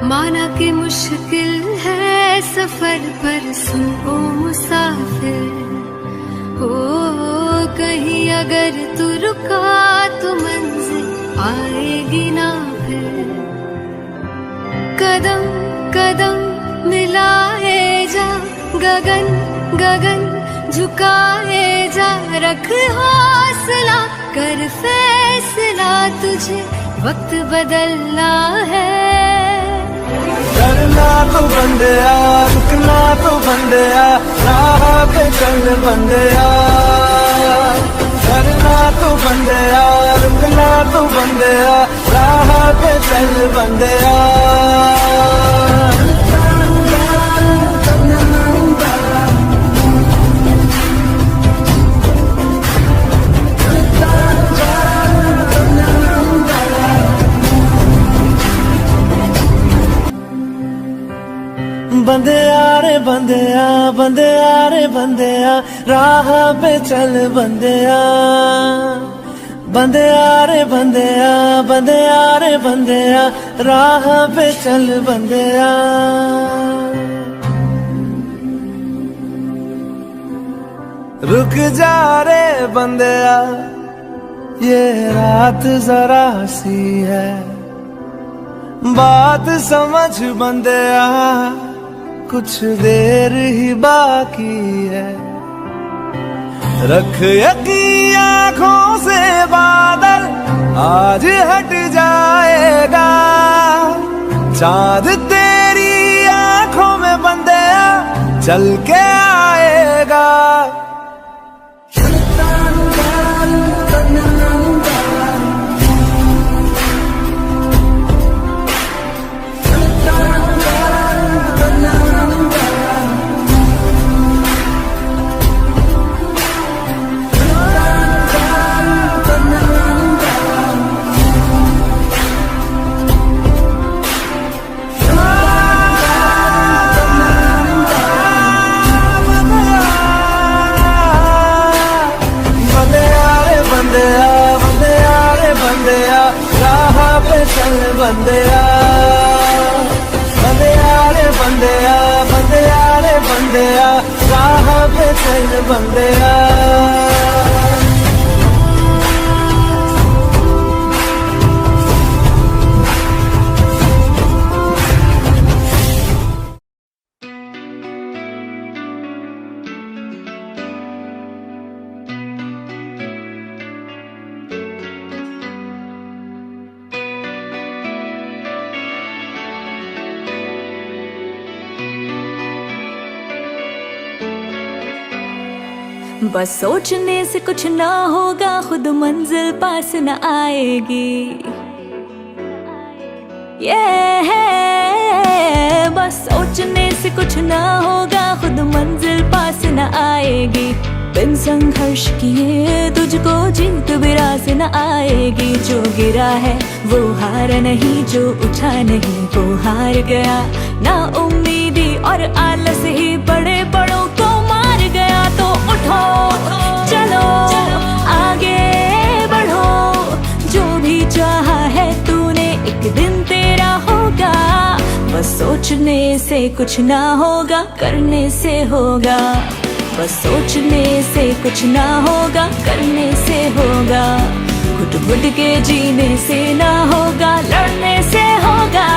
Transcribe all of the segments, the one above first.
माना कि मुश्किल है सफर पर सुन ओ मुसाफिर हो, कहीं अगर तू रुका तो मंजिल आएगी ना फिर। कदम कदम मिलाए जा, गगन गगन झुकाए जा, रख हौसला कर फैसला, तुझे वक्त बदलना है। डरना तो बंदिया, रुकना तो बंदिया, राह पे चल बंदिया। डरना तो बंदिया, रुकना तो बंदिया, राह पे चल बंदिया। बंदिया रे बंदिया, बंदिया रे बंदिया, राह पे चल बंदिया। बंदिया रे बंदिया, बंदिया रे बंदिया, राह पे चल बंदिया। रुक जा रे बंदिया, ये रात जरा सी है, बात समझ बंदिया, कुछ देर ही बाकी है। रख यकीन आँखों से बादल, आज हट जाएगा। चांद तेरी आँखों में बंदिया चल के आएगा। चल बंदिया, बंदिया रे बंदिया, बंदिया रे बंदिया, राह पे चल बंदिया। बस सोचने से कुछ ना होगा, खुद मंजिल पास न आएगी। ये बस सोचने से कुछ ना होगा, खुद मंजिल पास न आएगी। बिन संघर्ष किए तुझको जीत भी रास न आएगी। जो गिरा है वो हार नहीं, जो उठा नहीं वो हार गया। ना उम्मीदी और आलस ही बड़े बड़ों को मार गया। तो उठो चलो आगे बढ़ो, जो भी चाहा है तूने एक दिन तेरा होगा। बस सोचने से कुछ ना होगा, करने से होगा। बस सोचने से कुछ ना होगा, करने से होगा। घुट घुट के जीने से ना होगा, लड़ने से होगा।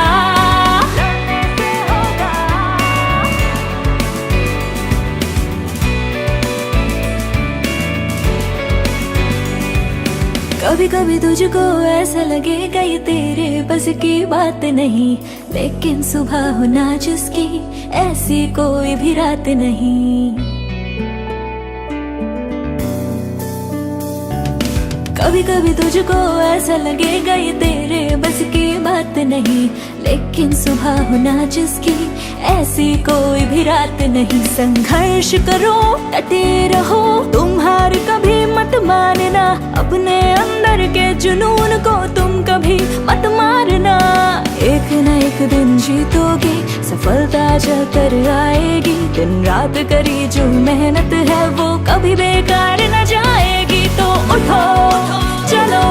कभी कभी तुझको ऐसा लगेगा ये तेरे बस की बात नहीं, लेकिन सुबह होना जिसकी ऐसी कोई भी रात नहीं। कभी कभी तुझको ऐसा लगेगा ये तेरे बस की बात नहीं, लेकिन सुबह होना जिसकी ऐसी कोई भी रात नहीं। संघर्ष करो, डटे रहो, तुम हार कभी मत मानना। अपने अंदर के जुनून को तुम कभी मत मारना। एक न एक दिन जीतोगे, सफलता चलकर आएगी। दिन रात करी जो मेहनत है वो कभी बेकार न जाएगी। तो उठो चलो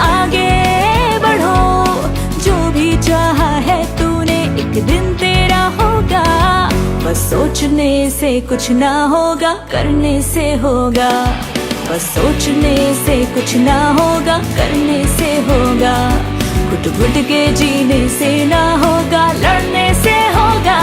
आगे बढ़ो, जो भी चाहा है तूने एक दिन तेरा होगा। बस सोचने से कुछ ना होगा, करने से होगा। बस सोचने से कुछ ना होगा, करने से होगा। घुट घुट के जीने से ना होगा, लड़ने से होगा।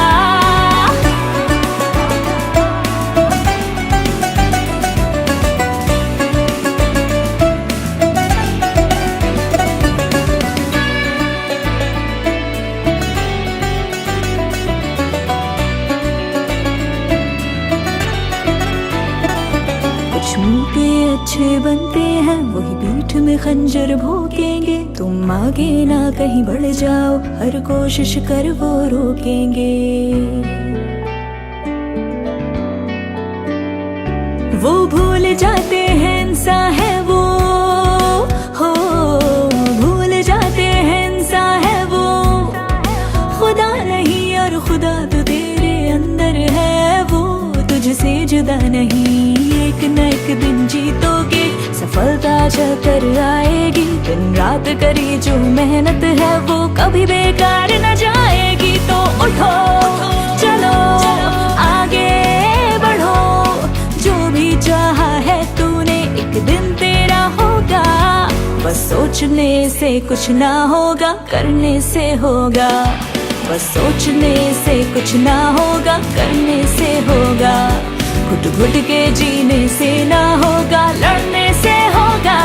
कुछ मुंह पे अच्छे बनते हैं, वही पीठ में खंजर भोंकेंगे। तुम आगे ना कहीं बढ़ जाओ, हर कोशिश कर वो रोकेंगे। वो भूल जाते हैं इंसान है वो, हो भूल जाते हैं इंसान है वो। खुदा नहीं और खुदा तो तेरे अंदर है, वो तुझसे जुदा नहीं। एक न एक दिन जीतोगे, सफलता चलकर आएगी। दिन रात करी जो मेहनत है, वो कभी बेकार न जाएगी। तो उठो चलो आगे बढ़ो, जो भी चाहा है तूने एक दिन तेरा होगा। बस सोचने से कुछ ना होगा, करने से होगा। बस सोचने से कुछ ना होगा, करने से होगा। घुट घुट के जीने से ना होगा, लड़ने से होगा।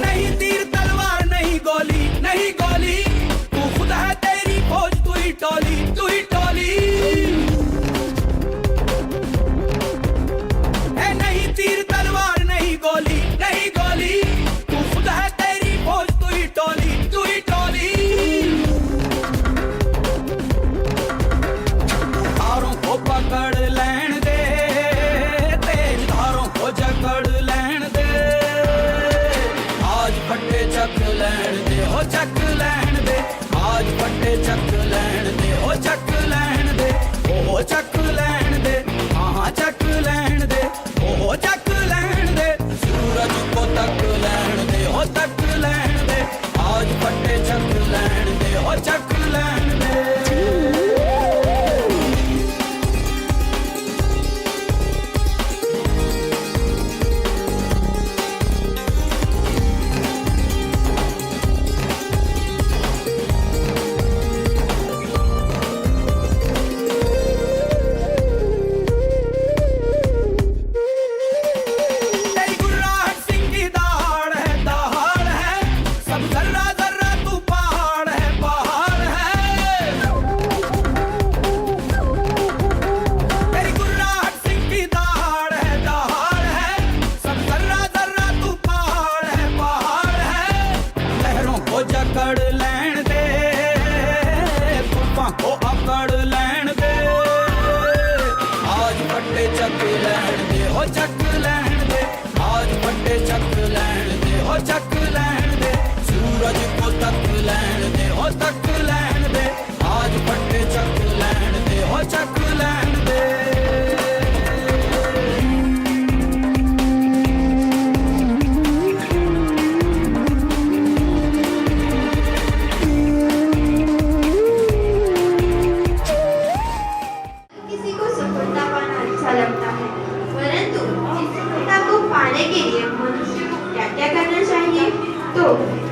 नहीं तीर तलवार नहीं गोली, नहीं गोली, तू खुद है तेरी फौज, तू ही टोली, तू ही टोली। नहीं तीर तलवार नहीं गोली, नहीं गोली, तू खुद है तेरी फौज, तू ही टोली, तू ही टोली। धारों को पकड़ लैन दे, तेज धारों को जकड़ लैन दे। आज फटे चक लैन दे, हो चक लैन दे। आज फटे चक लैन दे, हो चक लैन दे। ओ चक लैन दे, हाँ चक लैन दे। ओ चक लैन दे, सूरज को तक लैन दे, हो तक लैन दे। आज फटे चक लैन दे, हो चक लैन दे। तेरी गुर्राहट सिंह की दहाड़ है, दहाड़ है। सब जर्रा जर्रा तू पहाड़ है, पहाड़ है। तेरी गुर्राहट सिंह की दहाड़ है, दहाड़ है। सब जर्रा जर्रा तू पहाड़ है, पहाड़ है। लहरों को जकड़ लैन दे, तूफान को अकड़ लैन दे। आज फटे चक लैन दे, हो चक लैन दे। आज फटे चक लैन दे, हो चक लैन दे। सूरज को तक लैन दे, हो तक लैन दे। आज फटे चक लैन दे, हो चक लैन दे। किसी को सफलता पाना अच्छा लगता है, परंतु इस सफलता को पाने के लिए मनुष्य को क्या क्या करना चाहिए? तो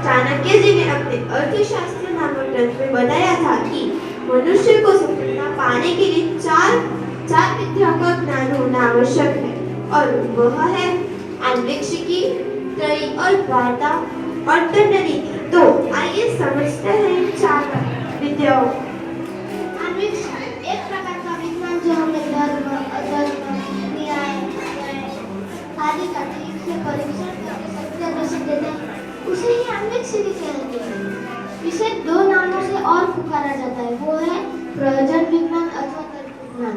चाणक्य जी ने अपने अर्थशास्त्र नामक ग्रंथ में बताया था कि मनुष्य को सफलता पाने के लिए चार विद्याओं का ज्ञान होना आवश्यक है, और वह है अन्वेक्षिकी, त्रयी और वार्ता और दंडनीति। तो आइए समझते हैं इन चार विद्याओं। एक प्रकार का विज्ञान जो हमें धर्म, अधर्म, न्याय, आदि का ठीक से परीक्षण करके सत्य दर्शन देते हैं, उसे ही अन्वेक्षिकी कहते हैं। इसे दो नामों से और पुकारा जाता है, वो है प्रयोजन विज्ञान अथवा तर्क विज्ञान।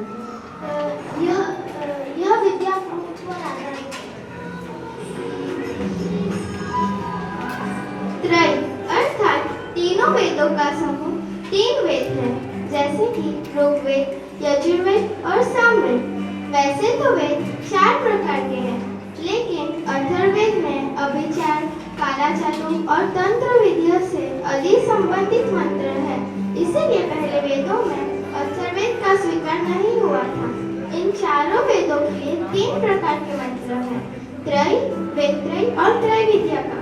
यह विद्या प्रमुख पर आधारित है। त्रय अर्थात तीनों वेदों का समूह 3 वेद हैं, जैसे कि ऋग्वेद, यजुर्वेद और सामवेद। वैसे तो वेद 4 प्रकार के हैं, लेकिन अथर्ववेद में अभिचार, कालाचातु और तंत्र विद्या से अधिक संबंधित मंत्र है। इसीलिए पहले वेदों में अथर्ववेद का स्वीकार नहीं हुआ था। इन चारों वेदों के लिए 3 प्रकार के मंत्र हैं, त्रय, वेदत्रय और त्रय विद्या का।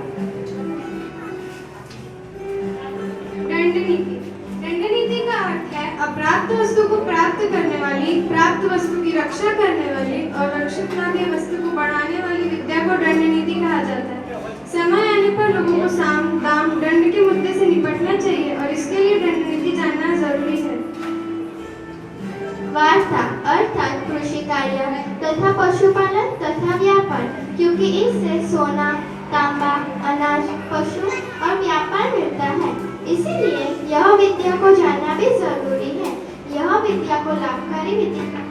दंडनीति। दंडनीति का अर्थ है अप्राप्त वस्तु को प्राप्त करने वाली, प्राप्त वस्तु की रक्षा करने वाली और रक्षित न गई वस्तु को बढ़ाने वाली विद्या को दंडनीति कहा जाता है। समय आने पर लोगों को साम, दाम, दंड के मुद्दे से निपटना चाहिए और इसके लिए दंडनीति जानना जरूरी है। वार्ता अर्थात कृषि कार्य तथा पशुपालन तथा व्यापार, क्योंकि इससे सोना, तांबा, अनाज, पशु और व्यापार मिलता है। इसीलिए यह विद्या को जानना भी जरूरी है। यह विद्या को लाभकारी विद्या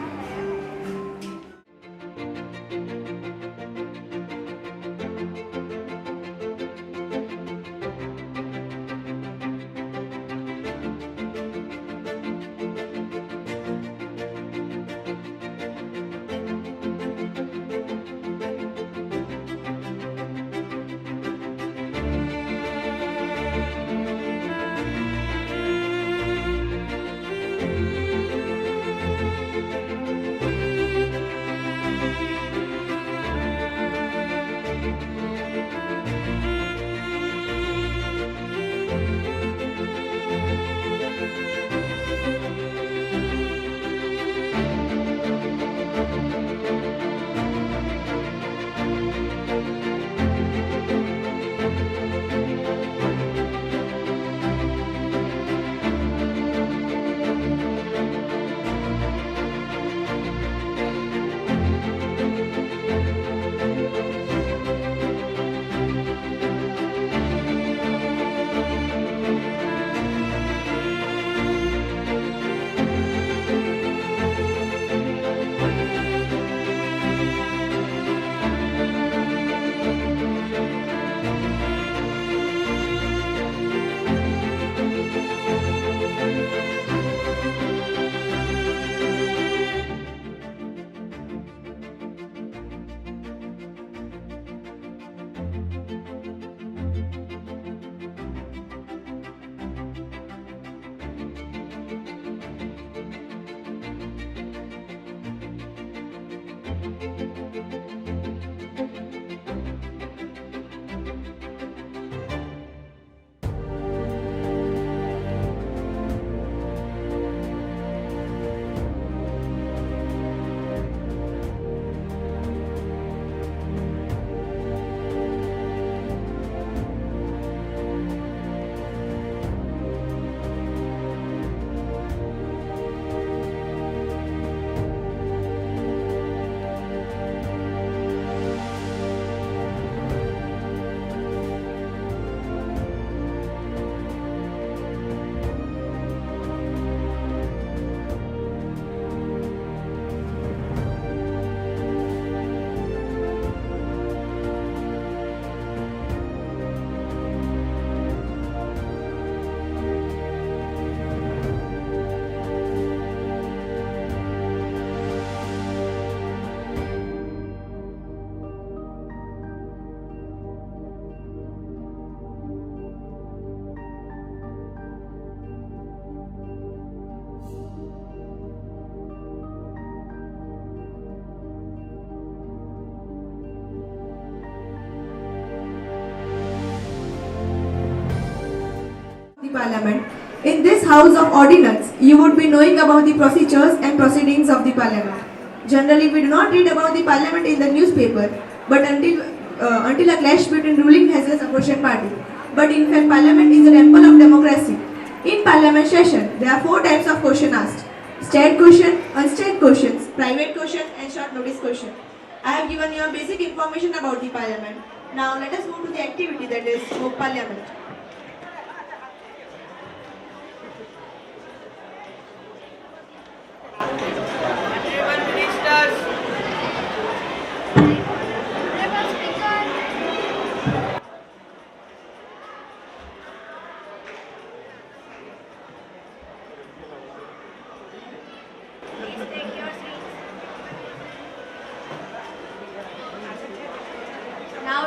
Parliament. In this House of Ordinance, you would be knowing about the procedures and proceedings of the Parliament. Generally, we do not read about the Parliament in the newspaper, but until a clash between ruling as well as opposition party. But in fact, Parliament is a temple of democracy. In Parliament session, there are 4 types of question asked: state question, unstated questions, private question, and short notice question. I have given you a basic information about the Parliament. Now let us move to the activity, that is mock Parliament.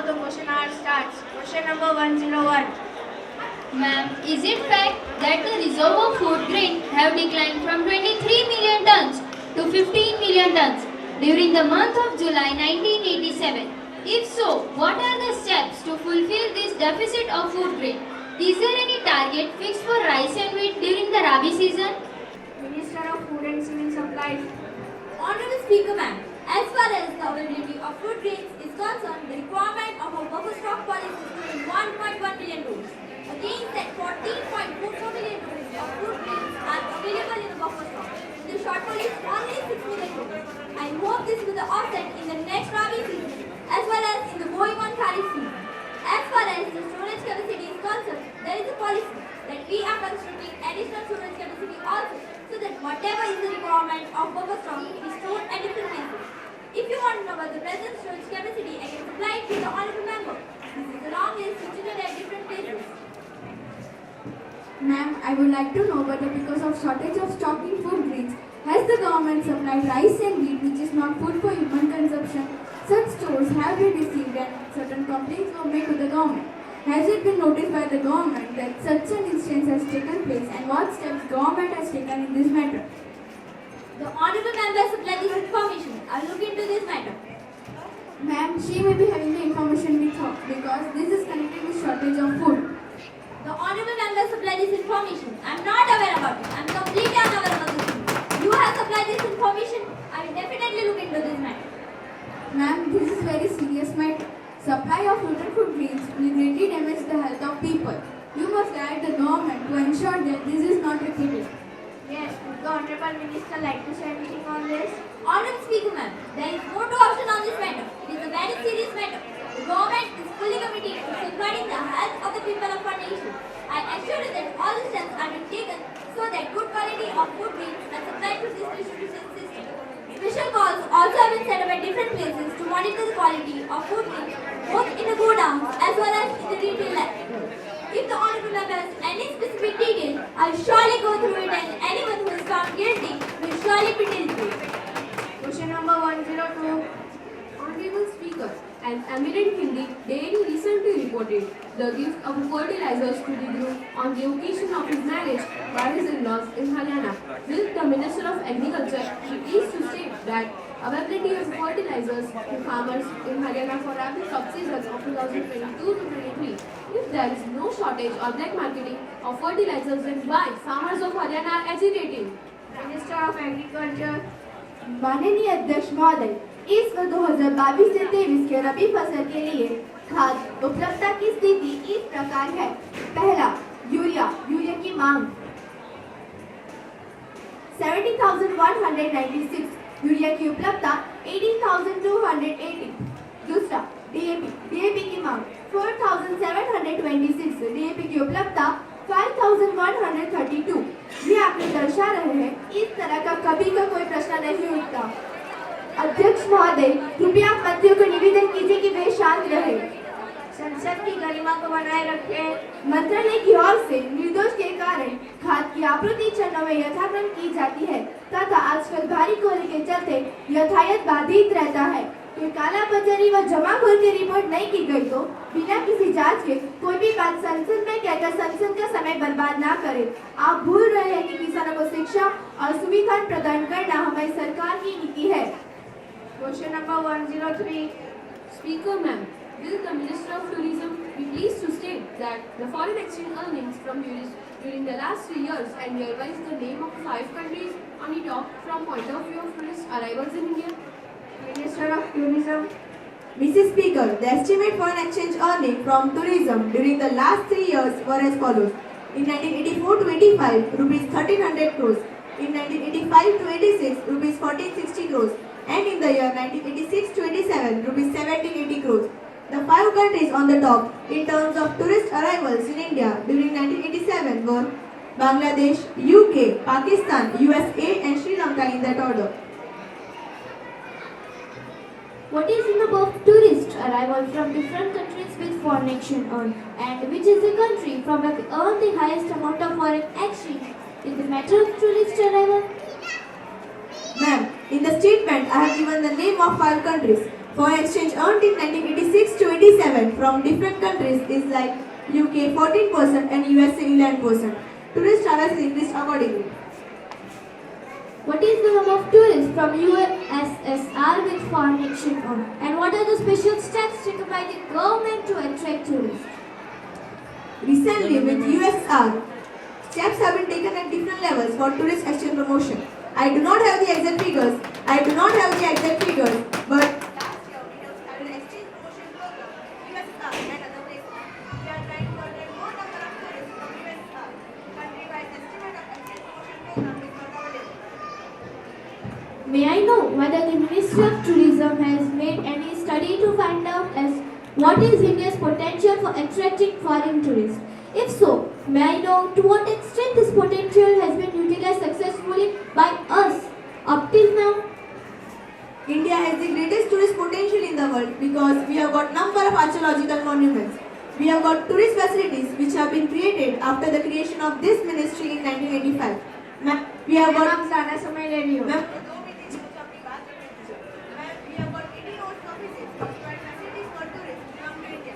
the question hour starts. Question number 101. Ma'am, is it fact that the reserve of food grain have declined from 23 million tons to 15 million tons during the month of July 1987? If so, what are the steps to fulfill this deficit of food grain? Is there any target fixed for rice and wheat during the Rabi season? Minister of Food and Civil Supplies. Honorable Speaker Ma'am, as far as the availability of food grains is concerned, the requirement of a buffer stock policy is 1.1 million tons. Against that 14.44 million tons of food grains are available in the buffer stock. The shortfall is only 6 million tons. I hope this will be offset in the next Rabi season as well as in the going on Kharif season. As far as the storage capacity is concerned, there is a policy that we are constructing additional storage capacity also, so that whatever is the requirement of buffer stock, it is stored at different places. If you want to know about the present storage capacity, I can supply it to the honorable member. This is the long list situated at different places. Ma'am, I would like to know whether because of shortage of stock in food grains, has the government supplied rice and wheat which is not food for human consumption? Such stores have been received and certain complaints were made to the government. Has it been noticed by the government that such an instance has taken place and what steps government has taken in this matter? The honorable member supplied this information. I will look into this matter. Ma'am, she may be having the information with her because this is connected with shortage of food. The honorable member supplied this information. I am not aware about it. I am completely unaware about this thing. You have supplied this information. I will definitely look into this matter. Ma'am, this is very serious matter. Supply of fruit and food grains will greatly damage the health of people. You must guide the government to ensure that this is not repeated. Yes, would the Honorable Minister like to say anything on this? Honorable Speaker Ma'am, there is no option on this matter. It is a very serious matter. The government is fully committed to safeguarding the health of the people of our nation. I assure you that all the steps are being taken so that good quality of food grains are supplied to this distribution system. Special calls also have been set up at different places to monitor the quality of food grains, both in the godowns as well as in the retail lab. If the honorable member has any specific detail, I will surely go through it and anyone who is found guilty will surely be dealt with. Question number 102. Honorable Speaker, an eminent Hindi daily recently reported the gift of fertilizers to the group on the occasion of his marriage by his in-laws in Haryana. Will the Minister of Agriculture be pleased to state that availability of fertilizers to farmers in Haryana for Rabi crop season of 2022-23? If there is no shortage or black marketing of fertilizers, then why farmers of Haryana are agitating? Minister of Agriculture. माननीय अध्यक्ष महोदय, इस 2022 से 23 के रबी फसल के लिए खाद उपलब्धता की स्थिति इस प्रकार है। पहला, यूरिया की मांग 70,196, यूरिया की उपलब्धता 18,280। दूसरा, डीएपी की मांग 4,726, डीएपी की उपलब्धता 5,132। ये आपने दर्शा रहे हैं, इस तरह का कभी का कोई प्रश्न नहीं उठता। अध्यक्ष महोदय, कृपया आप मंत्रियों को निवेदन कीजिए कि वे शांत रहे। संसद की गरिमा को बनाए रखें। मंत्रालय की ओर से निर्दोष के कारण खाद की आपूर्ति चरणों में यथाक्रम की जाती है तथा आजकल भारी कोहरे के चलते यातायात बाधित रहता है। कोई काला बाजारी व जमाखोर की रिपोर्ट नहीं की गई तो बिना किसी जांच के कोई भी बात संसद में कहकर संसद का समय बर्बाद ना करें। आप भूल रहे हैं कि किसानों को शिक्षा और सुविधा प्रदान करना हमारी सरकार की नीति है। Question number 103. Speaker Ma'am, will the Minister of Tourism be pleased to state that the foreign exchange earnings from tourists during the last 3 years and hereby the name of 5 countries on the top from point of view of tourist arrivals in India? Minister of Tourism. Mrs. Speaker, the estimate foreign exchange earning from tourism during the last 3 years were as follows. In 1984-85, rupees 1300 crores. In 1985-86, rupees 1460 crores. And in the year 1986-87, rupees 1780 crores. The 5 countries on the top in terms of tourist arrivals in India during 1987 were Bangladesh, UK, Pakistan, USA and Sri Lanka in that order. What is the number of tourist arrival from different countries with foreign exchange earned, and which is the country from where we earn the highest amount of foreign exchange in the matter of tourist arrival? Ma'am, in the statement I have given the name of 5 countries. Foreign exchange earned in 1986 to 87 from different countries is like UK 14% and USA 11%. Tourist travels is increased accordingly. What is the number of tourists from USSR with foreign exchange on? And what are the special steps taken by the government to attract tourists? Recently, with USSR, steps have been taken at different levels for tourist exchange promotion. I do not have the exact figures, but last year we have started an exchange promotion program in USSR and other places. We are trying to attract more number of tourists from USSR. Country-wide estimate of exchange promotion program is not available. May I know whether the Ministry of Tourism has made any study to find out as what is India's potential for attracting foreign tourists? If so, may I know to what extent this potential has been utilized successfully by us up till now? India has the greatest tourist potential in the world because we have got number of archaeological monuments. We have got tourist facilities which have been created after the creation of this ministry in 1985. We have got we have got 80 notes offices which provide facilities for tourists to come to India.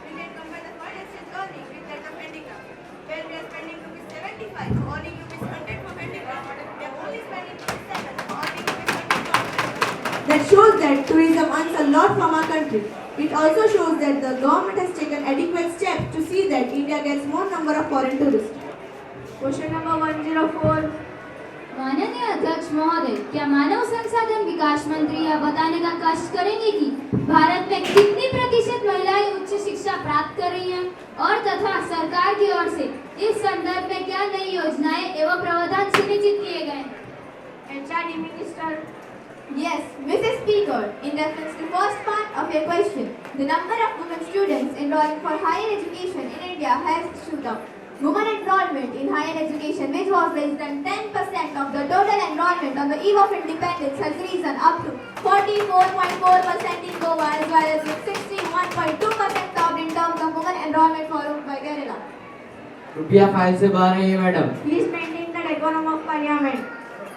We can compare the foreign exchange earning with that of handicraft, where we are spending ₹75 for earning ₹100 for handicraft. We are only spending ₹7 for earning ₹100 for handicraft. That shows that tourism earns a lot from our country. It also shows that the government has taken adequate steps to see that India gets more number of foreign tourists. Question number 104. माननीय अध्यक्ष महोदय, क्या मानव संसाधन विकास मंत्री यह बताने का कष्ट करेंगे कि भारत में कितनी प्रतिशत महिलाएं उच्च शिक्षा प्राप्त कर रही हैं और तथा सरकार की ओर से इस संदर्भ में क्या नई योजनाएं एवं प्रावधान सुनिश्चित किए गए? HRD Minister. Yes, Mrs. Speaker, in reference to first part of your question, the number of women students enrolling for higher education in India has shoot up. Women enrollment in higher education, which was less than 10% of the total enrollment on the eve of independence, has risen up to 44.4% in Goa as well as with 61.2% topped in terms of women enrollment followed by Kerala. रुपया file से बाहर है ये madam. Please maintain the decorum of Parliament.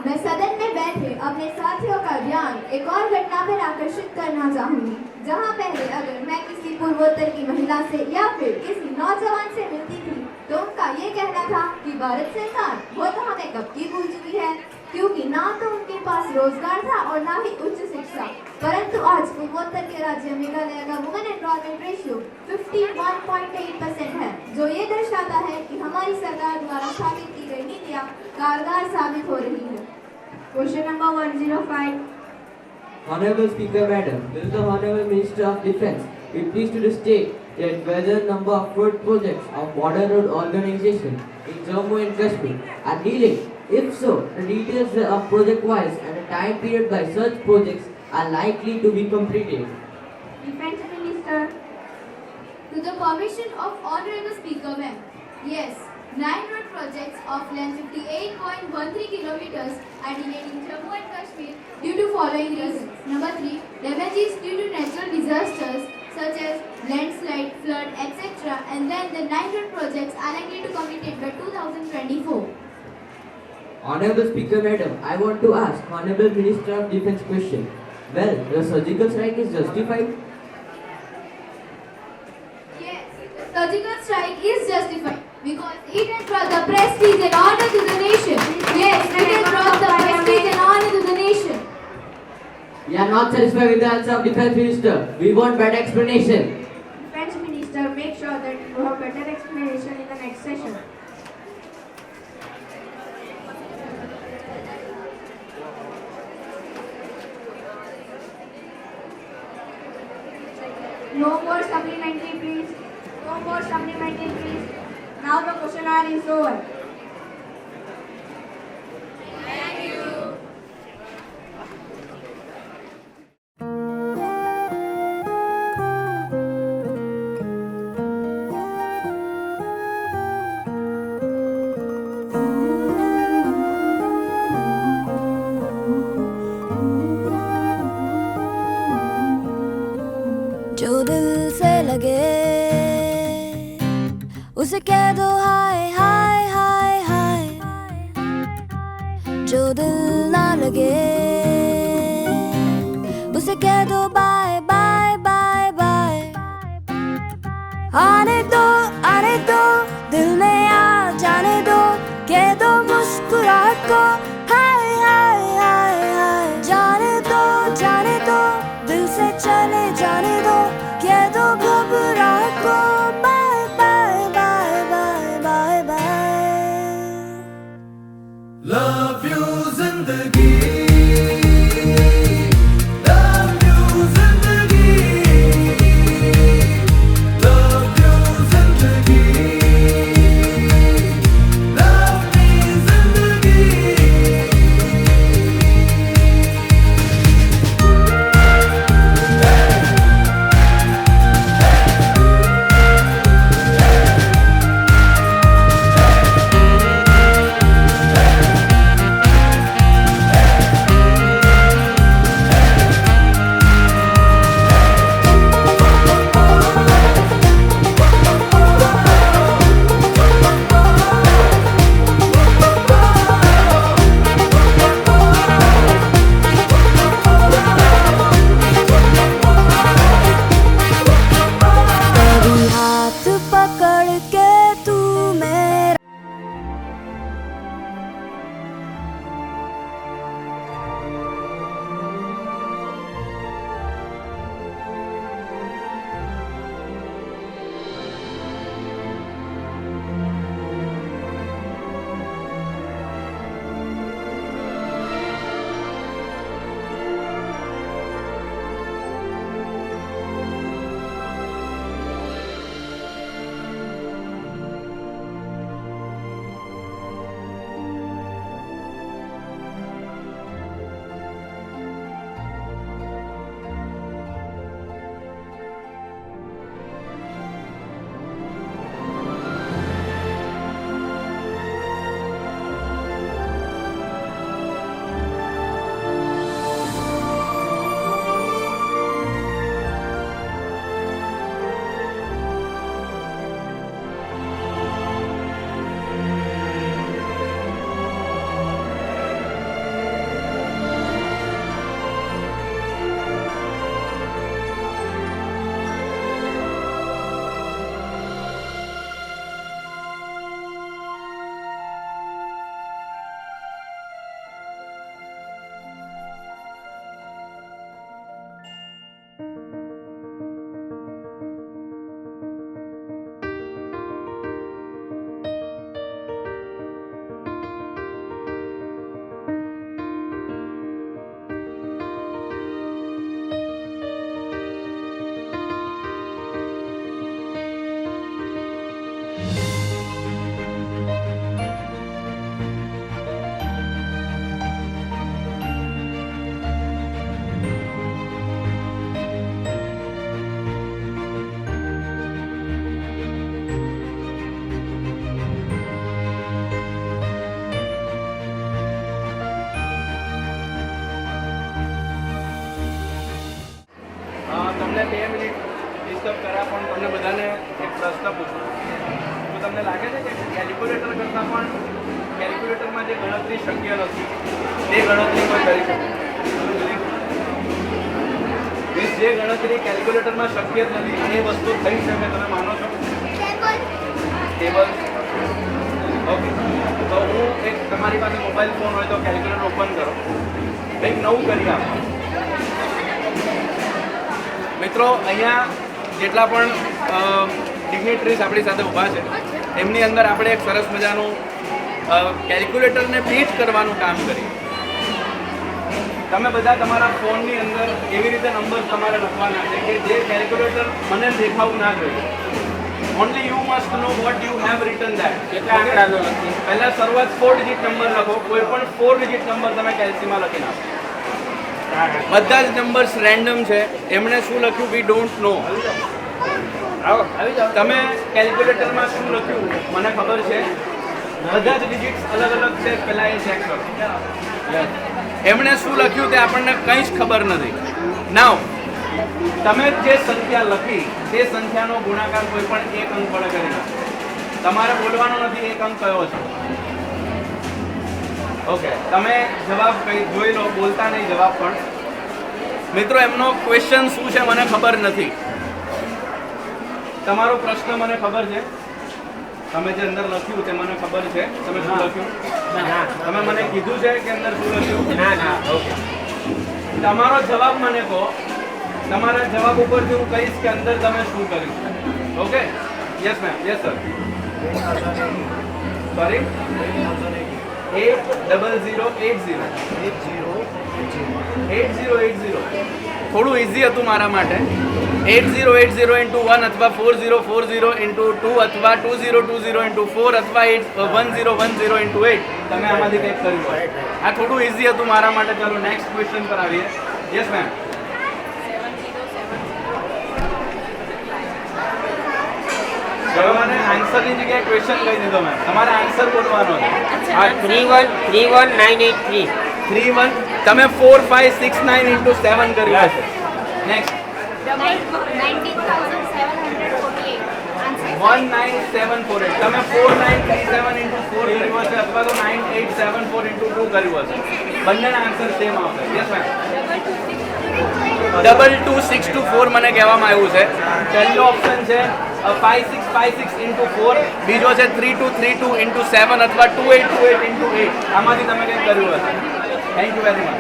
मैं सदन में बैठे अपने साथियों का ध्यान एक और घटना पर आकर्षित करना चाहूंगी, जहां पहले अगर मैं किसी पूर्वोत्तर की महिला से या फिर किसी नौजवान से मिलती थी तो उनका ये कहना था कि भारत सरकार वो तो हमें कब की भूल चुकी है, क्योंकि ना तो उनके पास रोजगार था और ना ही उच्च शिक्षा। परंतु आज पूर्वोत्तर के राज्य मेघालय का वुमेन एनरोलमेंट रेशियो 51.8% है, जो ये दर्शाता है कि हमारी सरकार द्वारा स्थापित की गई नीतियाँ कारगर साबित हो रही है। Question number 105. Honorable Speaker Madam, this is the Honorable Minister of Defence. We are pleased to state that whether number of road projects of Border Road Organization in Jammu and Kashmir are delayed. If so, the details of project wise and the time period by such projects are likely to be completed. Defence Minister. To the permission of Honorable Speaker, ma'am. Yes, 9 road projects of length 58.13 kilometers are delayed in Jammu and Kashmir due to following reasons. Number 3, damages due to natural disasters such as landslide, flood, etc. And then the 9 road projects are likely to complete by 2024. Honorable Speaker Madam, I want to ask Honorable Minister of Defence question. Well, the surgical strike is justified? Yes, the surgical strike is justified because it has brought the prestige and honor to the nation. Yes, it has brought the prestige and honor to the nation. We are not satisfied with the answer of Defence Minister. We want better explanation. Defence Minister, make sure that you have better explanation in the next session. No more supplementary, please. No more supplementary, please. Now the question hour is over. जो दिल से लगे उसे कह दो हाय हाय हाय से चले जाने दो, कह दो घबराहट को bye bye bye bye bye bye. Love you जिंदगी, लव यू जिंदगी, लव यू जिंदगी, लव मी जिंदगी। तेरी हाथ पकड़ के तू मेरा તમને 2 મિનિટ ડિસ્ટર્બ કર્યા, પણ તમને બધાને એક પ્રશ્ન પૂછું. તો તમને લાગે છે કે કેલ્ક્યુલેટર કરતાં પણ કેલ્ક્યુલેટરમાં જે ગણતરી શક્ય નથી તે ગણતરી કોઈ કરી શકે? જે ગણતરી કેલ્ક્યુલેટરમાં શક્ય જ નથી એ વસ્તુ થઈ શકે, તમે માનો છો? ટેબલ. ઓકે, તો હું એક તમારી પાસે મોબાઈલ ફોન હોય તો કેલ્ક્યુલેટર ઓપન કરો, કંઈક નવું કરી આપો. મિત્રો, અહીંયા જેટલા પણ ડિગ્નેટરીઝ આપણી સાથે ઊભા છે એમની અંદર આપણે એક સરસ મજાનું કેલ્ક્યુલેટરને બીટ કરવાનું કામ કરીએ. તમે બધા તમારા ફોનની અંદર એવી રીતે નંબર તમારે લખવાના છે કે જે કેલ્ક્યુલેટર મને દેખાવું ના જોઈએ. Only you must know what you have return that. કેટલા આંકડા લખી પહેલા શરૂઆત 4 ડિજિટ નંબર લખો. કોઈ પણ 4 ડિજિટ નંબર તમે કેલ્સીમાં લખી નાખો. બધા જ નંબર્સ રેન્ડમ છે. એમણે શું લખ્યું વી ડોન્ટ નો. તમે કેલ્ક્યુલેટરમાં શું લખ્યું મને ખબર છે. બધા જ ડિજિટ્સ અલગ અલગ છે. પહેલા એ ચેક કરો. એમણે શું લખ્યું તે આપણને કંઈ જ ખબર નથી. નાવ તમે જે સંખ્યા લખી તે સંખ્યાનો ગુણાકાર કોઈ પણ એક અંક વડે કરી નાખો. તમારે બોલવાનો નથી એક અંક કયો છે. ઓકે, તમે જવાબ કઈ જોઈ લો, બોલતા નહીં જવાબ. પણ મિત્રો, એમનો ક્વેશ્ચન શું છે મને ખબર નથી. તમારો પ્રશ્ન મને ખબર છે. તમે જે અંદર લખ્યું તે મને ખબર છે. તમે શું લખ્યું? તમે મને કીધું છે કે અંદર શું લખ્યું? ના. ઓકે, તમારો જવાબ મને કહો તમારા જવાબ ઉપરથી હું કહીશ કે અંદર તમે શું કર્યું. Okay? Yes ma'am. Yes sir. Sorry 8080 થોડું ઇઝી હતું મારા માટે. 8080 into 1 અથવા 4040 into 2 અથવા 2020 into 4 અથવા 1010 into 8 તમે આમાંથી કંઈક કર્યું હોય. આ થોડું ઇઝી હતું મારા માટે. ચાલો નેક્સ્ટ ક્વેશ્ચન પર આવીએ. Yes ma'am. હવે મને આન્સરની જગ્યાએ ક્વેશ્ચન કહી દીધો મેમ. તમારે આન્સર બોલવાનો છે. આ 31983 31 તમે 4569 into 7 કર્યું હશે. નેક્સ્ટ 19748 તમે 4937 into 4 કર્યું હશે અથવા તો 9874 into 2 કર્યું હશે. બંનેના આન્સર સેમ આવશે. Yes ma'am. 22624 મને કહેવામાં આવ્યું છે. પહેલો ઓપ્શન છે 5656 into 4, બીજો છે 3232 into 7 અથવા 2828 into 8. આમાંથી તમે કંઈક કર્યું હશે. Thank you very much.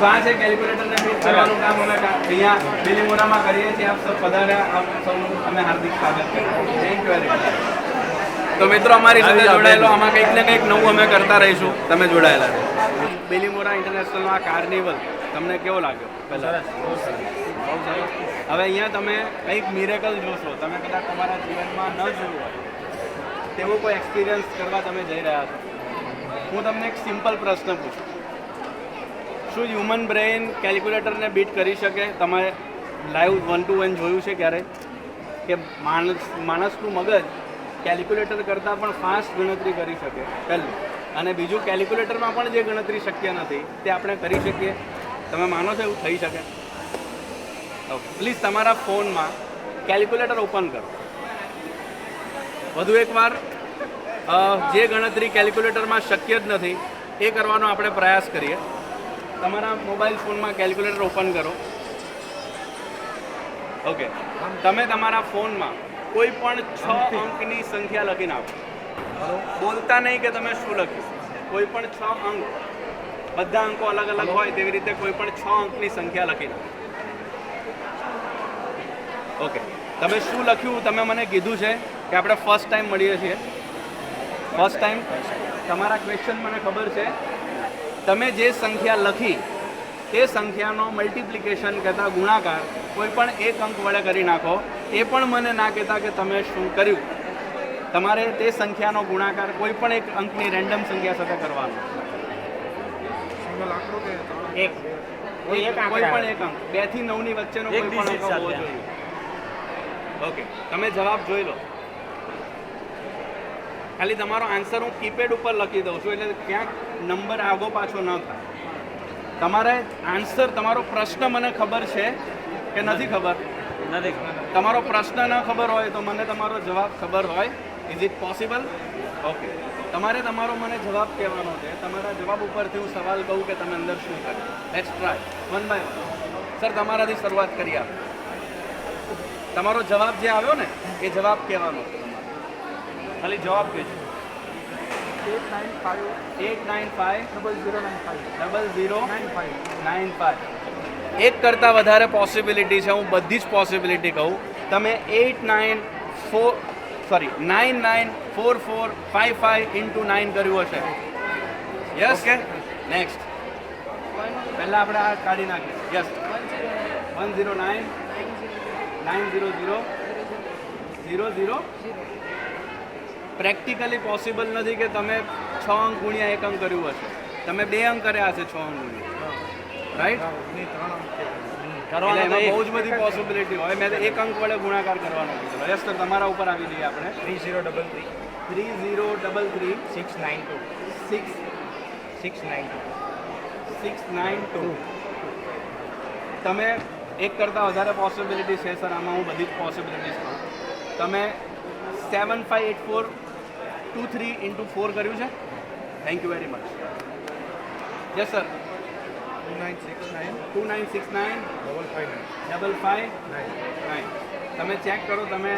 તો આ છે કેલ્ક્યુલેટરને ફિટ કરવાનું કામ અમે અહીંયા બિલીમોરામાં કરીએ છીએ. આપ સૌ પધાર્યા, આપ સૌનું અમે હાર્દિક સ્વાગત કરીએ. Thank you very much. તો મિત્રો અમારી સાથે જોડાયેલો આમાં કંઈક ને કંઈક નવું અમે કરતા રહીશું. તમે જોડાયેલા છો. બિલીમોરા ઇન્ટરનેશનલનો આ કાર્નિવલ તમને કેવો લાગ્યો? પહેલાં બહુ સરસ. હવે અહીંયા તમે કંઈક મિરેકલ જોશો. તમે કદાચ તમારા જીવનમાં ન જોયું હોય તેવો કોઈ એક્સપિરિયન્સ કરવા તમે જઈ રહ્યા છો. હું તમને એક સિમ્પલ પ્રશ્ન પૂછું. શું હ્યુમન બ્રેઇન કેલ્ક્યુલેટરને બીટ કરી શકે? તમે લાઈવ 1-to-1 જોયું છે ક્યારે કે માણસનું મગજ કેલ્ક્યુલેટર કરતાં પણ ફાસ્ટ ગણતરી કરી શકે? પહેલું. અને બીજું, કેલ્ક્યુલેટરમાં પણ જે ગણતરી શક્ય નથી તે આપણે કરી શકીએ. તમે માનો છો એવું થઈ શકે? ઓકે, પ્લીઝ તમારા ફોનમાં કેલ્ક્યુલેટર ઓપન કરો. વધુ એકવાર જે ગણતરી કેલ્ક્યુલેટરમાં શક્ય જ નથી એ કરવાનો આપણે પ્રયાસ કરીએ. તમારા મોબાઈલ ફોનમાં કેલ્ક્યુલેટર ઓપન કરો. ઓકે, તમે તમારા ફોનમાં કોઈ પણ 6 અંકની સંખ્યા લખીને આપો. બોલતા નહીં કે તમે શું લખ્યું. કોઈ પણ 6 અંક, બધા અંકો અલગ અલગ હોય તેવી રીતે કોઈ પણ 6 અંકની સંખ્યા લખીને આપો. ઓકે, તમે શું લખ્યું તમે મને કીધું છે કે આપણે ફર્સ્ટ ટાઈમ મળીએ છીએ. ફર્સ્ટ ટાઈમ તમારા ક્વેશ્ચન મને ખબર છે. તમે જે સંખ્યા લખી તે સંખ્યાનો મલ્ટિપ્લિકેશન કહેતા ગુણાકાર કોઈ પણ એક અંક વડે કરી નાખો. એ પણ મને ના કહેતા કે તમે શું કર્યું. તમારે તે સંખ્યાનો ગુણાકાર કોઈ પણ એક અંકની રેન્ડમ સંખ્યા સાથે કરવાનો. કોઈ પણ એક અંક 2 થી 9 ની વચ્ચેનો કોઈ પણ અંક હોવો જોઈએ. ઓકે, તમે જવાબ જોઈ લો. ખાલી તમારો આન્સર હું કીપેડ ઉપર લખી દઉં છું એટલે ક્યાંક નંબર આગો પાછો ન થાય. તમારે આન્સર, તમારો પ્રશ્ન મને ખબર છે કે નથી ખબર? નથી. તમારો પ્રશ્ન ન ખબર હોય તો મને તમારો જવાબ ખબર હોય. Is it possible? ઓકે, તમારે તમારો મને જવાબ કહેવાનો છે. તમારા જવાબ ઉપરથી હું સવાલ કહું કે તમે અંદર શું કર્યું. Let's try one by one. Sir, તમારાથી શરૂઆત કરી આપો. તમારો જવાબ જે આવ્યો ને એ જવાબ કહેવાનો છે. ખાલી જવાબ કહેજો. 8950095. એક કરતાં વધારે પોસિબિલિટી છે. હું બધી જ પોસિબિલિટી કહું. તમે 994455 into 9 કર્યું હશે. યસ. Okay, next. પહેલાં આપણે આ કાઢી નાખીએ. યસ. 109 900 00. પ્રેક્ટિકલી પોસિબલ નથી કે તમે 6 અંક ગુણ્યા 1 અંક કર્યું હશે. તમે 2 અંક કર્યા હશે 6 અંક ગુણ્યા. રાઈટ? એમાં બહુ જ બધી પોસિબિલિટી હોય. મેં 1 અંક વડે ગુણાકાર કરવાનો કીધો. યસ સર, તમારા ઉપર આવી જઈએ આપણે. 3033 692. તમે એક કરતાં વધારે પોસિબિલિટી છે સર. આમાં હું બધી જ પોસિબિલિટીઝ કહું. તમે 758423 into 4 કર્યું છે. Thank you very much. Yes sir. 2969 559. તમે ચેક કરો. તમે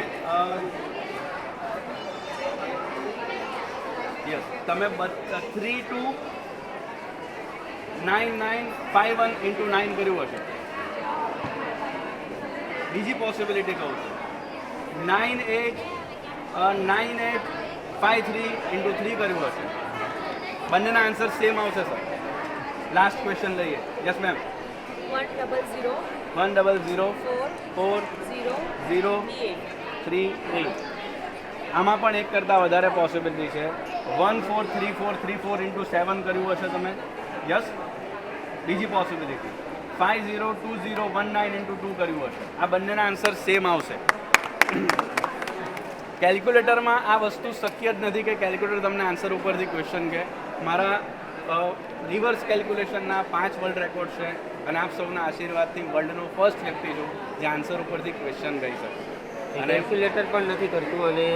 યસ, તમે 329951 into 9 કર્યું હશે. બીજી પોસિબિલિટી કહું છું 9853 into 3 કર્યું હશે. બંનેના આન્સર સેમ આવશે સર. લાસ્ટ ક્વેશ્ચન લઈએ. Yes ma'am. 100 4040338. આમાં પણ એક કરતાં વધારે પોસિબિલિટી છે. 143434 into 7 કર્યું હશે તમે. યસ. બીજી પોસિબિલિટી 502019 into 2 કર્યું હશે. આ બંનેના આન્સર સેમ આવશે. કેલ્ક્યુલેટરમાં આ વસ્તુ શક્ય જ નથી કે કેલ્ક્યુલેટર તમને આન્સર ઉપરથી ક્વેશ્ચન કહે. મારા રિવર્સ કેલ્ક્યુલેશનના 5 વર્લ્ડ રેકોર્ડ છે અને આપ સૌના આશીર્વાદથી વર્લ્ડનો ફર્સ્ટ વ્યક્તિ છું જે આન્સર ઉપરથી ક્વેશ્ચન કહી શકે. અને કેલ્ક્યુલેટર પણ નથી કરતું અને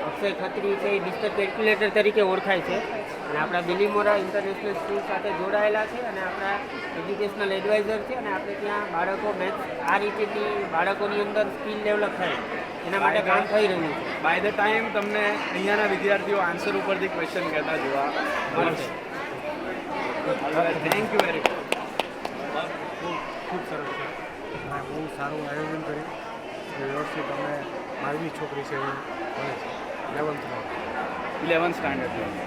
અક્ષય ખત્રી છે એ મિસ્ટર કેલ્ક્યુલેટર તરીકે ઓળખાય છે અને આપણા બિલીમોરા ઇન્ટરનેશનલ સ્કૂલ સાથે જોડાયેલા છે અને આપણા એજ્યુકેશનલ એડવાઇઝર છે અને આપણે ત્યાં બાળકો મેથ્સ આ રીતેથી બાળકોની અંદર સ્કિલ ડેવલપ થાય એના માટે કામ થઈ રહ્યું છે. બાય ધ ટાઈમ તમને અહીંયાના વિદ્યાર્થીઓ આન્સર ઉપરથી ક્વેશ્ચન કહેતા જોવા મળશે. Thank you very much. ખૂબ સરસ છે. અને બહુ સારું આયોજન કર્યું. વ્યવસ્થિત અમે મારી છોકરી છે એ ભણે છે 11th સ્ટાન્ડર્ડની.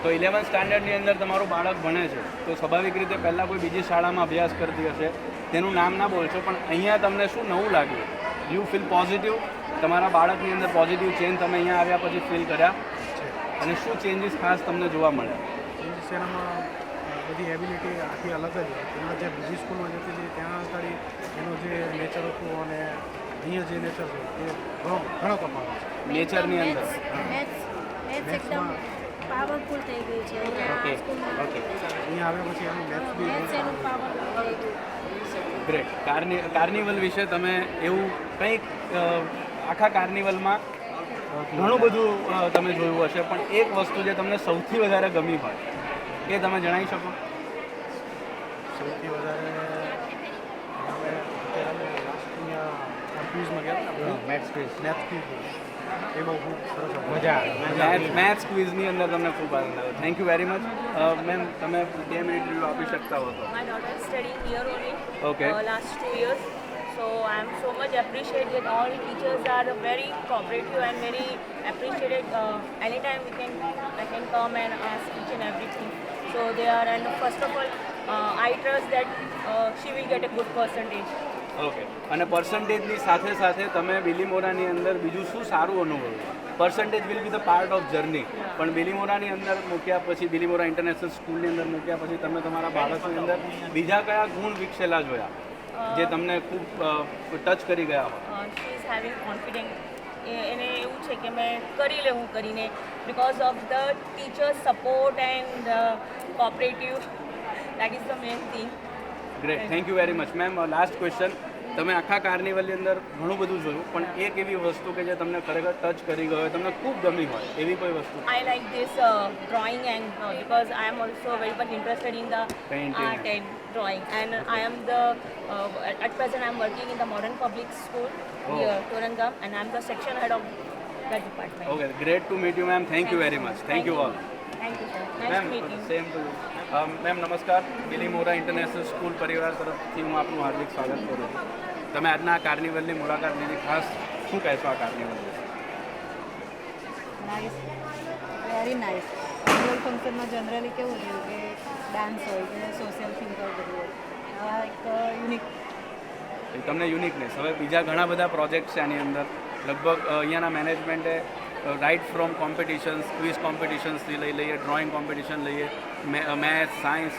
તો 11th સ્ટાન્ડર્ડની અંદર તમારું બાળક ભણે છે તો સ્વાભાવિક રીતે પહેલાં કોઈ બીજી શાળામાં અભ્યાસ કરતી હશે તેનું નામ ના બોલશો પણ અહીંયા તમને શું નવું લાગ્યું? You feel positive? તમારા બાળકની અંદર પોઝિટિવ ચેન્જ તમે અહીંયા આવ્યા પછી ફીલ કર્યા છે. અને શું ચેન્જીસ ખાસ તમને જોવા મળે? ચેન્જીસ એનામાં બધી એબિલિટી આખી અલગ જ હોય. એમાં જે બીજી સ્કૂલમાં જતી હતી ત્યાં આગળ એનું જે નેચર હતું અને અહીંયા જે નેચર છે એ ઘણો તફાવત છે. નેચરની અંદર મેથ્સમાં પાવરફુલ થઈ ગયું છે ઓકે ઓકે અહીંયા આવ્યા પછી એનું મેથ્સ બી ગ્રેટ. કાર્નિવલ વિશે તમે એવું કંઈક આખા કાર્નિવલમાં ઘણું બધું તમે જોયું હશે પણ એક વસ્તુ જે તમને સૌથી વધારે ગમી હોય એ તમે જણાવી શકો? સૌથી વધારે અમે અત્યારે લાસ્ટ અહીંયા ક્વિઝમાં ગયા હતા મેથ્સ ક્વિઝ એ બહુ ખૂબ સરસ મજા મેથ્સ ક્વિઝની અંદર તમને ખૂબ આનંદ આવ્યો. Thank you very much. Ma'am તમે 2 મિનિટ રિવ્યુ આપી શકતા હો તો? My daughter is studying here only Okay. last 2 years. So I am so much appreciated that all the teachers are very cooperative and very appreciated. Anytime I can come and ask each and everything. So they are, and first of all, I trust that she will get a good percentage. Okay. અને પર્સન્ટેજની સાથે સાથે તમે બિલીમોરાની અંદર બીજું શું સારું અનુભવ્યું? Percentage will be the part of journey પણ બિલીમોરાની અંદર મૂક્યા પછી બિલીમોરા ઇન્ટરનેશનલ સ્કૂલની અંદર મૂક્યા પછી તમે તમારા બાળકની અંદર બીજા કયા ગુણ વિકસેલા જોયા જે તમને ખૂબ ટચ કરી ગયા હોય? She is having confidence. એને એવું છે કે મેં કરી લેવું કરીને because of the teachers support and cooperative, that is the main thing. Great. Thank you very much. Ma'am last question. તમે આખા કાર્નિવલની અંદર ઘણું બધું જોયું પણ એક એવી વસ્તુ કે જે તમને ખરેખર ટચ કરી ગયો હોય તમને ખૂબ ગમી હોય એવી કોઈ વસ્તુ? I like this drawing and because I am also very much interested in the Painting. art and drawing, and I am the at present I am working in the modern public school here Torangam, and I am the section head of that department. Okay. Great to meet you ma'am. Thank you very much. Thank you all. Thank you sir. Nice ma'am to meet you. Same to ma'am નમસ્કાર. Bilimora international school પરિવાર તરફથી હું આપનું હાર્દિક સ્વાગત કરું છું. તમે આજના આ કાર્નિવલની મુલાકાત લીધી, ખાસ શું કહેશો આ કાર્નિવલ વિશે? Nice, very nice. એન્યુઅલ ફંક્શનમાં જનરલી કેવું થયું કે ડાન્સ હોય કે સોશિયલ થિંગ હોય બધું હોય, આ એક યુનિક. તમને યુનિકનેસ. હવે બીજા ઘણા બધા પ્રોજેક્ટ છે આની અંદર. લગભગ અહીંયાના મેનેજમેન્ટે રાઇટ ફ્રોમ કોમ્પિટિશન્સ, ક્વિઝ કોમ્પિટિશન્સથી લઈએ, ડ્રોઈંગ કોમ્પિટિશન લઈએ, મેથ્સ, સાયન્સ,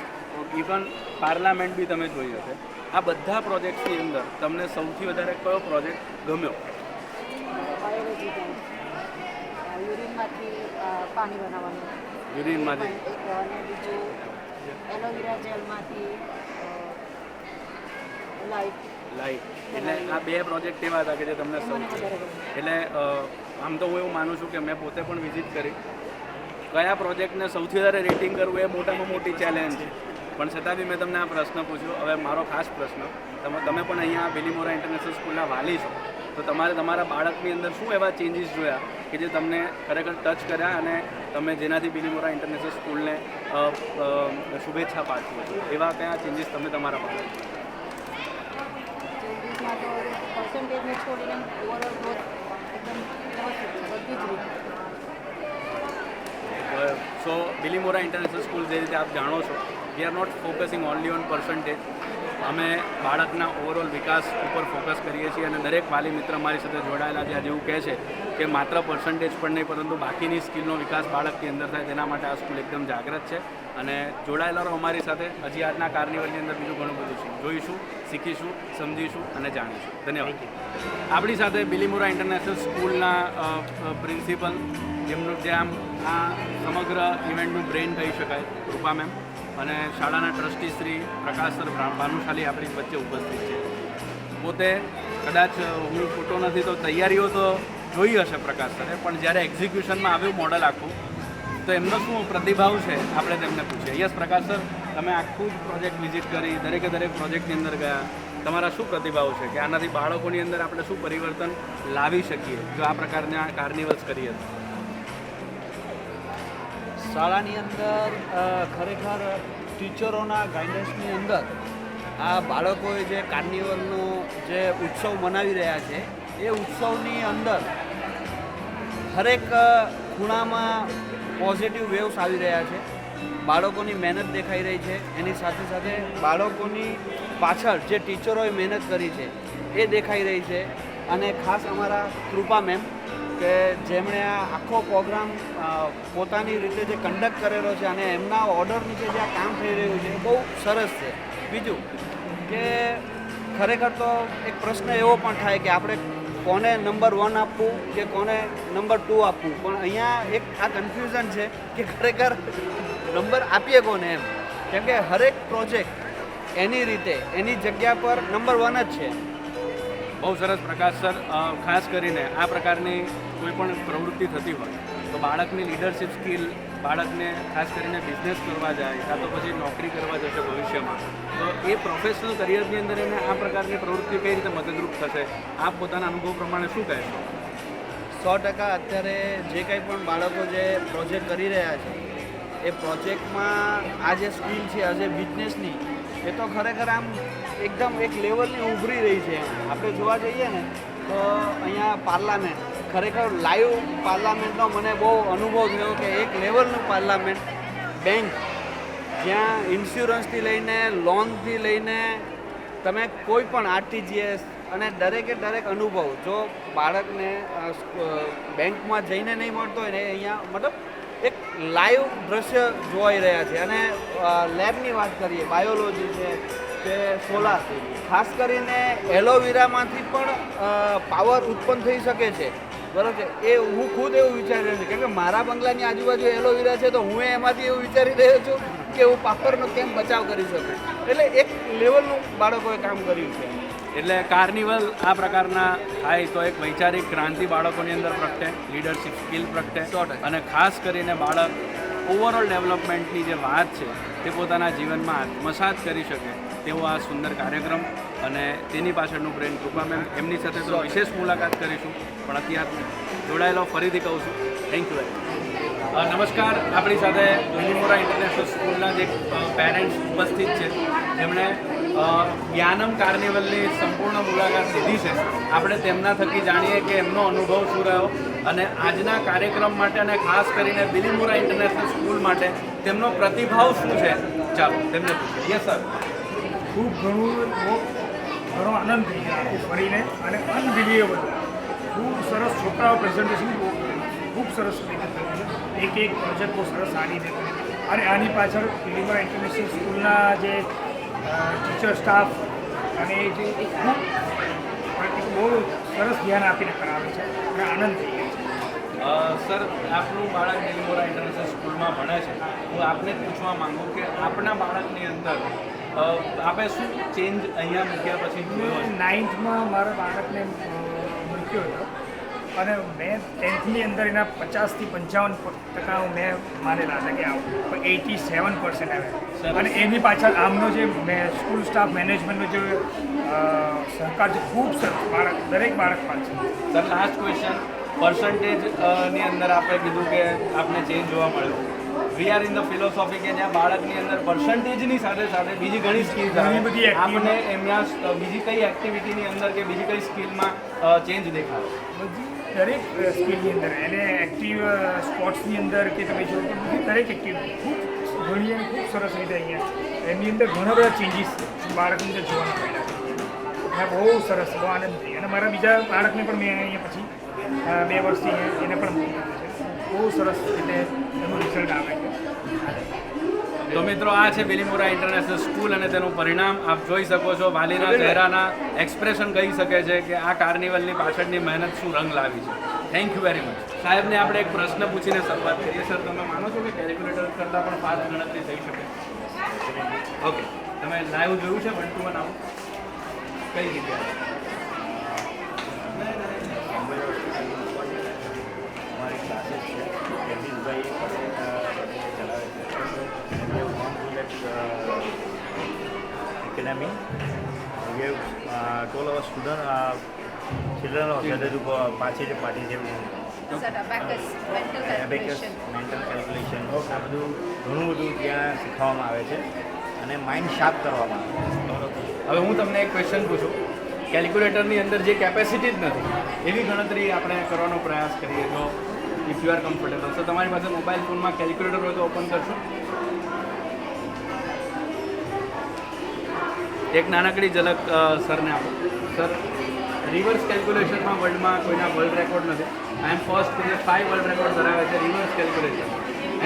ઇવન પાર્લામેન્ટ બી તમે જોઈ હશે. આ બધા પ્રોજેક્ટ્સની અંદર તમને સૌથી વધારે કયો પ્રોજેક્ટ ગમ્યો? બાયોલોજી ટેન્ક, યુરિનમાંથી પાણી બનાવવાનું. યુરિનમાંથી? અને બીજું એલોવેરા જેલમાંથી લાઇટ. એટલે આ બે પ્રોજેક્ટ એવા હતા કે જે તમને સૌથી, એટલે આમ તો હું એવું માનું છું કે મેં પોતે પણ વિઝિટ કરી. કયા પ્રોજેક્ટને સૌથી વધારે રેટિંગ કરવું એ મોટામાં મોટી ચેલેન્જ છે પણ છતાં બી મેં તમને આ પ્રશ્ન પૂછ્યો. હવે મારો ખાસ પ્રશ્ન, તમે પણ અહીંયા બિલીમોરા ઇન્ટરનેશનલ સ્કૂલના વાલી છો તો તમારે તમારા બાળકની અંદર શું એવા ચેન્જીસ જોયા કે જે તમને ખરેખર ટચ કર્યા અને તમે જેનાથી બિલીમોરા ઇન્ટરનેશનલ સ્કૂલને શુભેચ્છા પાઠવો છો? એવા કયા ચેન્જીસ તમે તમારા બાળક? ઇંગ્લિશમાં તો પર્સન્ટેજને છોડીને ઓવરઓલ ગ્રોથ એકદમ વ્યવસ્થિત છે બધી જ રીતે. સો બિલીમોરા ઇન્ટરનેશનલ સ્કૂલ જે રીતે આપ જાણો છો, we are not focusing only on percentage. અમે બાળકના ઓવરઓલ વિકાસ ઉપર ફોકસ કરીએ છીએ અને દરેક વાલી મિત્ર અમારી સાથે જોડાયેલા છે આજે એવું કહે છે કે માત્ર પર્સન્ટેજ પણ નહીં પરંતુ બાકીની સ્કિલનો વિકાસ બાળકની અંદર થાય તેના માટે આ સ્કૂલ એકદમ જાગૃત છે અને જોડાયેલા રહો અમારી સાથે. હજી આજના કાર્નિવલની અંદર બીજું ઘણું બધું છે, જોઈશું, શીખીશું, સમજીશું અને જાણીશું. ધન્યવાદ. આપણી સાથે બિલીમોરા ઇન્ટરનેશનલ સ્કૂલના પ્રિન્સિપલ, જેમનું જે આમ આ સમગ્ર ઇવેન્ટનું બ્રેઇન કહી શકાય, રૂપા મેમ, અને શાળાના ટ્રસ્ટી શ્રી પ્રકાશ સર ભાનુશાલી આપણી વચ્ચે ઉપસ્થિત છે. પોતે કદાચ હું ખોટો નથી તો તૈયારીઓ તો જોઈ હશે પ્રકાશ સરે, પણ જ્યારે એક્ઝિક્યુશનમાં આવ્યું મોડલ આખું, તો એમનો શું પ્રતિભાવ છે આપણે તેમને પૂછીએ. યસ પ્રકાશ સર, તમે આખું જ પ્રોજેક્ટ વિઝિટ કરી, દરેકે દરેક પ્રોજેક્ટની અંદર ગયા, તમારા શું પ્રતિભાવ છે કે આનાથી બાળકોની અંદર આપણે શું પરિવર્તન લાવી શકીએ જો આ પ્રકારના કાર્નિવલ્સ કરીએ તો? શાળાની અંદર ખરેખર ટીચરોના ગાઈડન્સની અંદર આ બાળકોએ જે કાર્નિવલનો જે ઉત્સવ મનાવી રહ્યા છે એ ઉત્સવની અંદર હરેક ખૂણામાં પોઝિટિવ વેવ્સ આવી રહ્યા છે. બાળકોની મહેનત દેખાઈ રહી છે, એની સાથે સાથે બાળકોની પાછળ જે ટીચરોએ મહેનત કરી છે એ દેખાઈ રહી છે. અને ખાસ અમારા કૃપા મેમ કે જેમણે આ આખો પ્રોગ્રામ પોતાની રીતે જે કન્ડક્ટ કરેલો છે અને એમના ઓર્ડર નીચે જે આ કામ થઈ રહ્યું છે એ બહુ સરસ છે. બીજું કે ખરેખર તો એક પ્રશ્ન એવો પણ થાય કે આપણે કોને નંબર 1 આપવું કે કોને નંબર 2 આપવું, પણ અહીંયા એક આ કન્ફ્યુઝન છે કે ખરેખર નંબર આપીએ કોને એમ, કેમ કે હરેક પ્રોજેક્ટ એની રીતે એની જગ્યા પર નંબર 1 જ છે. બહુ સરસ પ્રકાશ સર. ખાસ કરીને આ પ્રકારની કોઈ પણ પ્રવૃત્તિ થતી હોય તો બાળકની લીડરશિપ સ્કિલ, બાળકને ખાસ કરીને બિઝનેસ કરવા જાય કાં તો પછી નોકરી કરવા જશે ભવિષ્યમાં, તો એ પ્રોફેશનલ કરિયરની અંદર એને આ પ્રકારની પ્રવૃત્તિ કઈ રીતે મદદરૂપ થશે? આપ પોતાના અનુભવ પ્રમાણે શું કહેશો? 100% અત્યારે જે કંઈ પણ બાળકો જે પ્રોજેક્ટ કરી રહ્યા છે એ પ્રોજેક્ટમાં આ જે સ્કિલ છે આજે બિઝનેસની, એ તો ખરેખર આમ એકદમ એક લેવલની ઉભરી રહી છે. આપણે જોવા જઈએ ને તો અહીંયા પાર્લામેન્ટ, ખરેખર લાઈવ પાર્લામેન્ટનો મને બહુ અનુભવ થયો કે એક લેવલનું પાર્લામેન્ટ, બેંક જ્યાં ઇન્સ્યોરન્સથી લઈને લોનથી લઈને તમે કોઈ પણ આરટીજીએસ અને દરેકે દરેક અનુભવ જો બાળકને બેંકમાં જઈને નહીં મળતો હોય ને અહીંયા મતલબ એક લાઈવ દ્રશ્ય જોવાઈ રહ્યા છે. અને લેબની વાત કરીએ, બાયોલોજી છે કે સોલાર, ખાસ કરીને એલોવેરામાંથી પણ પાવર ઉત્પન્ન થઈ શકે છે, બરાબર છે. એ હું ખુદ એવું વિચારી રહ્યો છું, કેમ કે મારા બંગલાની આજુબાજુ એલોવેરા છે તો હું એમાંથી એવું વિચારી રહ્યો છું કે હું પાવરનો કેમ બચાવ કરી શકું. એટલે એક લેવલનું બાળકોએ કામ કર્યું છે. એટલે કાર્નિવલ આ પ્રકારના થાય તો એક વૈચારિક ક્રાંતિ બાળકોની અંદર પ્રગટે, લીડરશિપ સ્કિલ પ્રગટે અને ખાસ કરીને બાળક ઓવરઓલ ડેવલપમેન્ટની જે વાત છે તે પોતાના જીવનમાં આત્મસાત કરી શકે તેવો આ સુંદર કાર્યક્રમ અને તેની પાછળનું બ્રેન કૃપા મેમ, એમની સાથે તો વિશેષ મુલાકાત કરીશું, પણ અત્યારે જોડાયેલો ફરીથી કહું છું થેન્ક યુ વેરી મચ. નમસ્કાર, આપણી સાથે બિલીમોરા ઇન્ટરનેશનલ સ્કૂલના જે પેરેન્ટ્સ ઉપસ્થિત છે જેમણે જ્ઞાનમ કાર્નિવલની સંપૂર્ણ મુલાકાત લીધી છે. આપણે તેમના થકી જાણીએ કે એમનો અનુભવ શું રહ્યો અને આજના કાર્યક્રમ માટે અને ખાસ કરીને બિલીમોરા ઇન્ટરનેશનલ સ્કૂલ માટે તેમનો પ્રતિભાવ શું છે. ચાલો તેમને પૂછીએ. Yes sir. ખૂબ ઘણો આનંદ થઈ ગયો આખું ફરીને અને અનબિલિવેબલ, ખૂબ સરસ છોકરાઓ પ્રેઝન્ટેશન ખૂબ સરસ રીતે થયું છે. એક પ્રોજેક્ટ બહુ સરસ સારી રીતે અને આની પાછળ બિલીમોરા ઇન્ટરનેશનલ સ્કૂલના જે ટીચર સ્ટાફ અને એ જે ખૂબ બહુ સરસ ધ્યાન આપીને કરાવે છે અને આનંદ થઈ ગયો છે. સર, આપનું બાળક બિલીમોરા ઇન્ટરનેશનલ સ્કૂલમાં ભણે છે. હું આપને પૂછવા માંગુ કે આપણા બાળકની અંદર આપણે શું ચેન્જ અહીંયા મૂક્યા પછી જોયો? 9thમાં મારા બાળકને મૂક્યો હતો અને મેં 10thની અંદર એના 50% થી 55% મેં માનેલા હતા કે આવું, પણ 87% આવ્યા. અને એની પાછળ આમનો જે સ્કૂલ સ્ટાફ મેનેજમેન્ટનો જે સહકાર છે ખૂબ સરસ બાળક દરેક બાળક પાછળ. સર, લાસ્ટ ક્વેશ્ચન, પર્સન્ટેજની અંદર આપણે કીધું કે આપને ચેન્જ જોવા મળ્યો, we are in the philosophy કે જ્યાં બાળકની અંદર પર્સન્ટેજની સાથે સાથે બીજી ઘણી સ્કિલ્સ ઘણી બધી આપણે એમના બીજી કઈ એક્ટિવિટીની અંદર કે બીજી કઈ સ્કિલમાં ચેન્જ દેખાય? બધી દરેક સ્કિલની અંદર એને એક્ટિવ સ્પોર્ટ્સની અંદર કે તમે જો કે બધી દરેક એક્ટિવિટી ખૂબ ઘણી અને ખૂબ સરસ રીતે અહીંયા એની અંદર ઘણા બધા ચેન્જીસ બાળકની અંદર જોવાના મળ્યા છે અને બહુ સરસ, બહુ આનંદ થઈ. અને મારા બીજા બાળકને પણ મેં અહીંયા પછી 2 વર્ષથી એને પણ મૂકી છે. બહુ સરસ રીતે એનું રિઝલ્ટ આવે છે. તો મિત્રો, આ છે બિલીમોરા ઇન્ટરનેશનલ સ્કૂલ અને તેનું પરિણામ આપ જોઈ શકો છો. વાલીના ચહેરાના એક્સપ્રેશન કહી શકે છે કે આ કાર્નિવલની પાછળની મહેનત શું રંગ લાવી છે. Thank you very much. સાહેબને આપણે એક પ્રશ્ન પૂછીને શરૂઆત કરીએ. સર, તમે માનો છો કે કેલ્ક્યુલેટર કરતાં પણ ફાસ્ટ ગણતરી થઈ શકે? ઓકે, તમે લાઈવ જોયું છે 1 to 1 આવું? કઈ રીતે? અમારી ક્લાસીસ છે જગદીશભાઈ ચલાવે છે academy. We have told our student, children of the group participate. Abacus, mental calculation, આ બધું ઘણું બધું ત્યાં શીખવવામાં આવે છે અને માઇન્ડ શાર્પ કરવામાં આવે છે. હવે હું તમને એક ક્વેશ્ચન પૂછું. કેલ્ક્યુલેટરની અંદર જે કેપેસિટી જ નથી એવી ગણતરી આપણે કરવાનો પ્રયાસ કરીએ તો ઇફ યુ આર કમ્ફર્ટેબલ. તો તમારી પાસે મોબાઈલ ફોનમાં કેલ્ક્યુલેટર હોય તો ઓપન કરશો. એક નાનકડી ઝલક સરને આપો. સર, રિવર્સ કેલ્ક્યુલેશનમાં વર્લ્ડમાં કોઈના વર્લ્ડ રેકોર્ડ નથી. આઈ એમ ફર્સ્ટ જે 5 વર્લ્ડ રેકોર્ડ ધરાવે છે reverse calculation.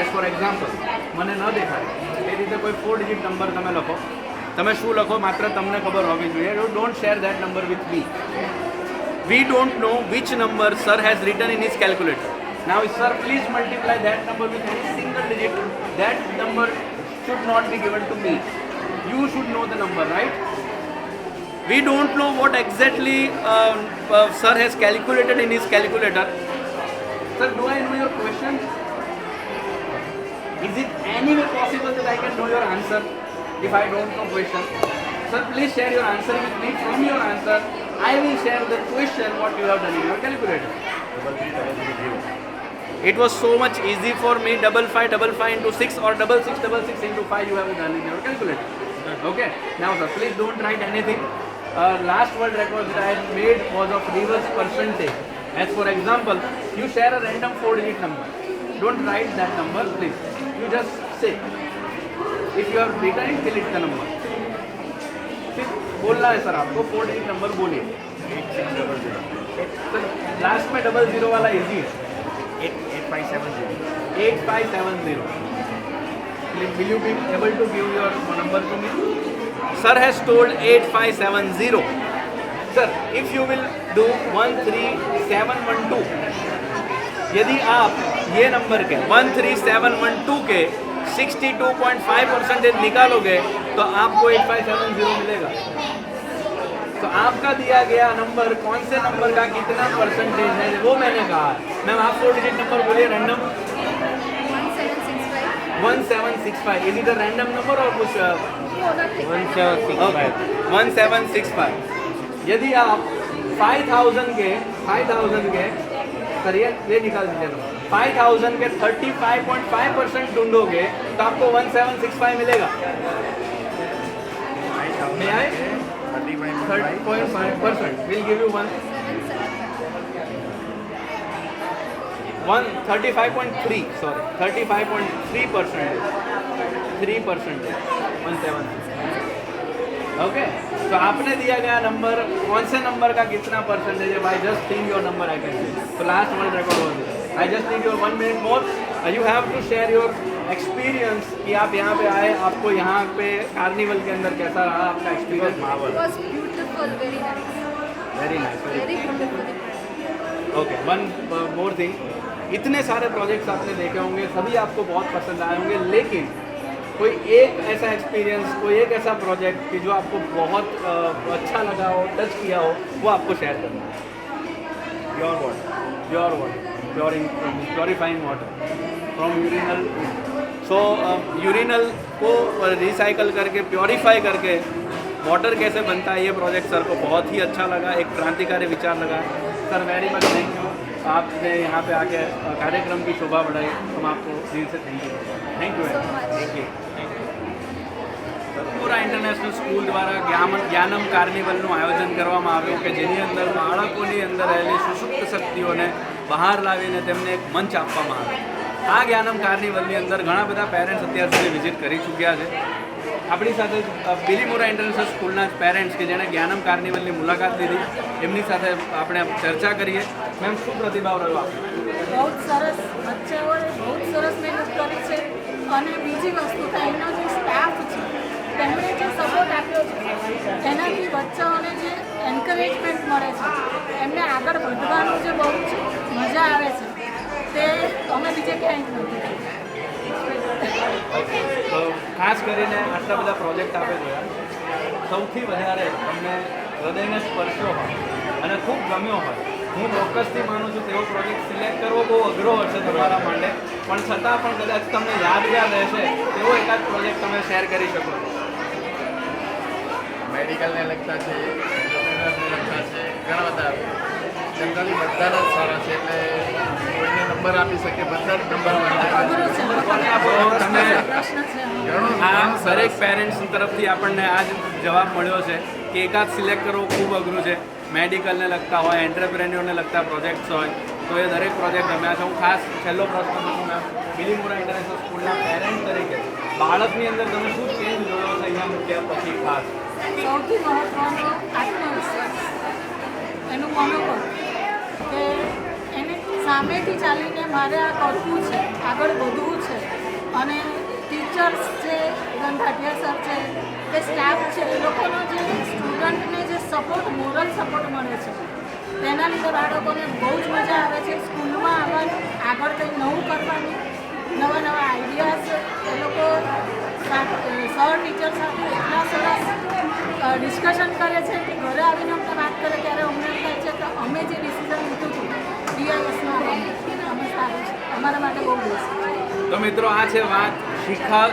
As for example, મને ન દેખાય એ રીતે કોઈ 4 ડિજિટ નંબર તમે લખો. તમે શું લખો માત્ર તમને ખબર હોવી જોઈએ. You don't share that number with me. We don't know which number sir has return in his calculator. Now sir, please multiply that number with any single digit. That number should not be given to me. You should know the number, right? We don't know what exactly sir has calculated in his calculator. Sir, do I know your question? Is it any way possible that I can know your answer if I don't know question? Sir, please share your answer with me. From your answer, I will share the question what you have done in your calculator. It was so much easy for me. 5555 into 6 or 6666 into 5 you have done in your calculator. Okay. Now sir, please don't write anything. Last world record that I had made was of reverse percentage. As for example, you share a random 4-digit number. Don't write that number, please. You just say. If you are written it, delete the number. फिर बोलना है sir आपको 4-digit number बोलिए. 8600. Last में 00 वाला easy है. 8570. 8570. Will you be able to give your number to me? Sir has told 8570. Sir, if you will do 13712, यदि आप ये नंबर के 13712 के 62.5% निकालोगे तो आपको 8570 मिलेगा. तो आपका दिया गया नंबर कौन से नंबर का कितना परसेंटेज है वो मैंने कहा. मैम आप 4 डिजिट नंबर बोलिए random. 1765. Is it a random number और कुछ? 1765. यदि आप 5000 के सर ये निकाल दीजिए नंबर. 5000 के 35.5% ढूंढोगे तो आपको 1765 मिलेगा. May I? 30.5% will give you 35.3. Sorry, 35.3%. 3%. 170. Okay. तो आपने दिया गया नंबर कौन से नंबर का कितना परसेंटेज है? By just think your number I can say. तो लास्ट वर्ल्ड रिकॉर्ड हो गया. I just need your 1 minute more. You have to share your experience कि आप यहाँ पे आए, आपको यहाँ पे कार्निवल के अंदर कैसा रहा आपका experience? Very nice. Okay. One more thing. इतने सारे प्रोजेक्ट्स आपने देखे होंगे, सभी आपको बहुत पसंद आए होंगे, लेकिन कोई एक ऐसा एक्सपीरियंस, कोई एक ऐसा प्रोजेक्ट कि जो आपको बहुत अच्छा लगा हो, टच किया हो, वो आपको शेयर करना है. Pure water, purifying water from urinal. So urinal को रिसाइकल करके, प्योरीफाई करके वाटर कैसे बनता है, ये प्रोजेक्ट सर को बहुत ही अच्छा लगा, एक क्रांतिकारी विचार लगा. Sir very much thank you. आपने यहाँ पे आके कार्यक्रम की शोभा बढ़ाई, हम आपको दिल से thank you thank you. Satpura international school દ્વારા જ્ઞાનમ કાર્નિવલનું આયોજન કરવામાં આવ્યું કે જેની અંદર બાળકોની અંદર રહેલી સુષુપ્ત શક્તિઓને બહાર લાવીને તેમને એક મંચ આપવામાં આવે. આ જ્ઞાનમ કાર્નિવલની અંદર ઘણા બધા પેરેન્ટ્સ અત્યાર સુધી વિઝિટ કરી ચૂક્યા છે. આપણી સાથે બિલીમોરા ઇન્ટરનેશનલ સ્કૂલના જ પેરેન્ટ્સ કે જેણે જ્ઞાનમ કાર્નિવલની મુલાકાત લીધી, એમની સાથે આપણે ચર્ચા કરીએ. મેમ, શું પ્રતિભાવ રહ્યો આપનો? બહુ સરસ, બચ્ચાઓએ બહુ સરસ મહેનત કરી છે. અને બીજી વસ્તુ કે એમનો જે સ્ટાફ છે તેમણે જે સપોર્ટ આપ્યો છે એનાથી બચ્ચાઓને જે એન્કરેજમેન્ટ મળે છે, એમને આગળ વધવાનું જે બહુ છે મજા આવે છે, તે અમે બીજે ક્યાંય નથી. ખાસ કરીને આટલા બધા પ્રોજેક્ટ આપે જોયા, સૌથી વધારે તમને હૃદયને સ્પર્શ્યો હોય અને ખૂબ ગમ્યો હોય, હું ચોક્કસથી માનું છું તેવો પ્રોજેક્ટ સિલેક્ટ કરવો બહુ અઘરો હશે તમારા માટે, પણ છતાં પણ કદાચ તમને યાદગાર રહેશે તેવો એકાદ પ્રોજેક્ટ તમે શેર કરી શકો. મેડિકલને લગતા છે, એન્ટરપ્રેનર્સને લગતા છે, ઘણા બધા જનરલી બધાના જ સારા છે, એટલે કોઈને નંબર આપી શકે, બધા જ નંબર આ દરેક પેરેન્ટ્સ તરફથી આપણને આ જ જવાબ મળ્યો છે કે એકાદ સિલેક્ટ કરવો ખૂબ અઘરું છે. મેડિકલને લગતા હોય, એન્ટરપ્રેન્યોરને લગતા પ્રોજેક્ટ્સ હોય તો એ દરેક પ્રોજેક્ટ ગમ્યા છે. હું ખાસ છેલ્લો પ્રશ્ન પૂછું મેમ, બિલીમોરા ઇન્ટરનેશનલ સ્કૂલના પેરેન્ટ તરીકે બાળકની અંદર તમે શું ચેન્જ જોયો છે અહીંયા મૂક્યા પછી? ખાસ સૌથી મહત્ત્વનો આત્મવિશ્વાસ, એનું મનોબળ કે એને સામેથી ચાલીને મારે આ કરવું છે, આગળ વધવું છે. અને ટીચર્સ છે, ગંધાટિયા સર છે, કે સ્ટાફ છે, એ લોકોનો જે સ્ટુડન્ટને જે સપોર્ટ, મોરલ સપોર્ટ મળે છે તેના લીધે બાળકોને બહુ જ મજા આવે છે સ્કૂલમાં આવવાનું, આગળ કંઈ નવું કરવાનું, નવા નવા આઈડિયાઝ એ લોકો સર ટીચર સાથે એટલા સરસ ડિસ્કશન કરે છે કે ઘરે આવીને અમને વાત કરે ત્યારે અમને એમ થાય છે કે અમે જે ડિસિઝન લીધું હતું DISમાં અમે સારું છે, અમારા માટે બહુ બેસ્ટ છે. તો મિત્રો, આ છે વાત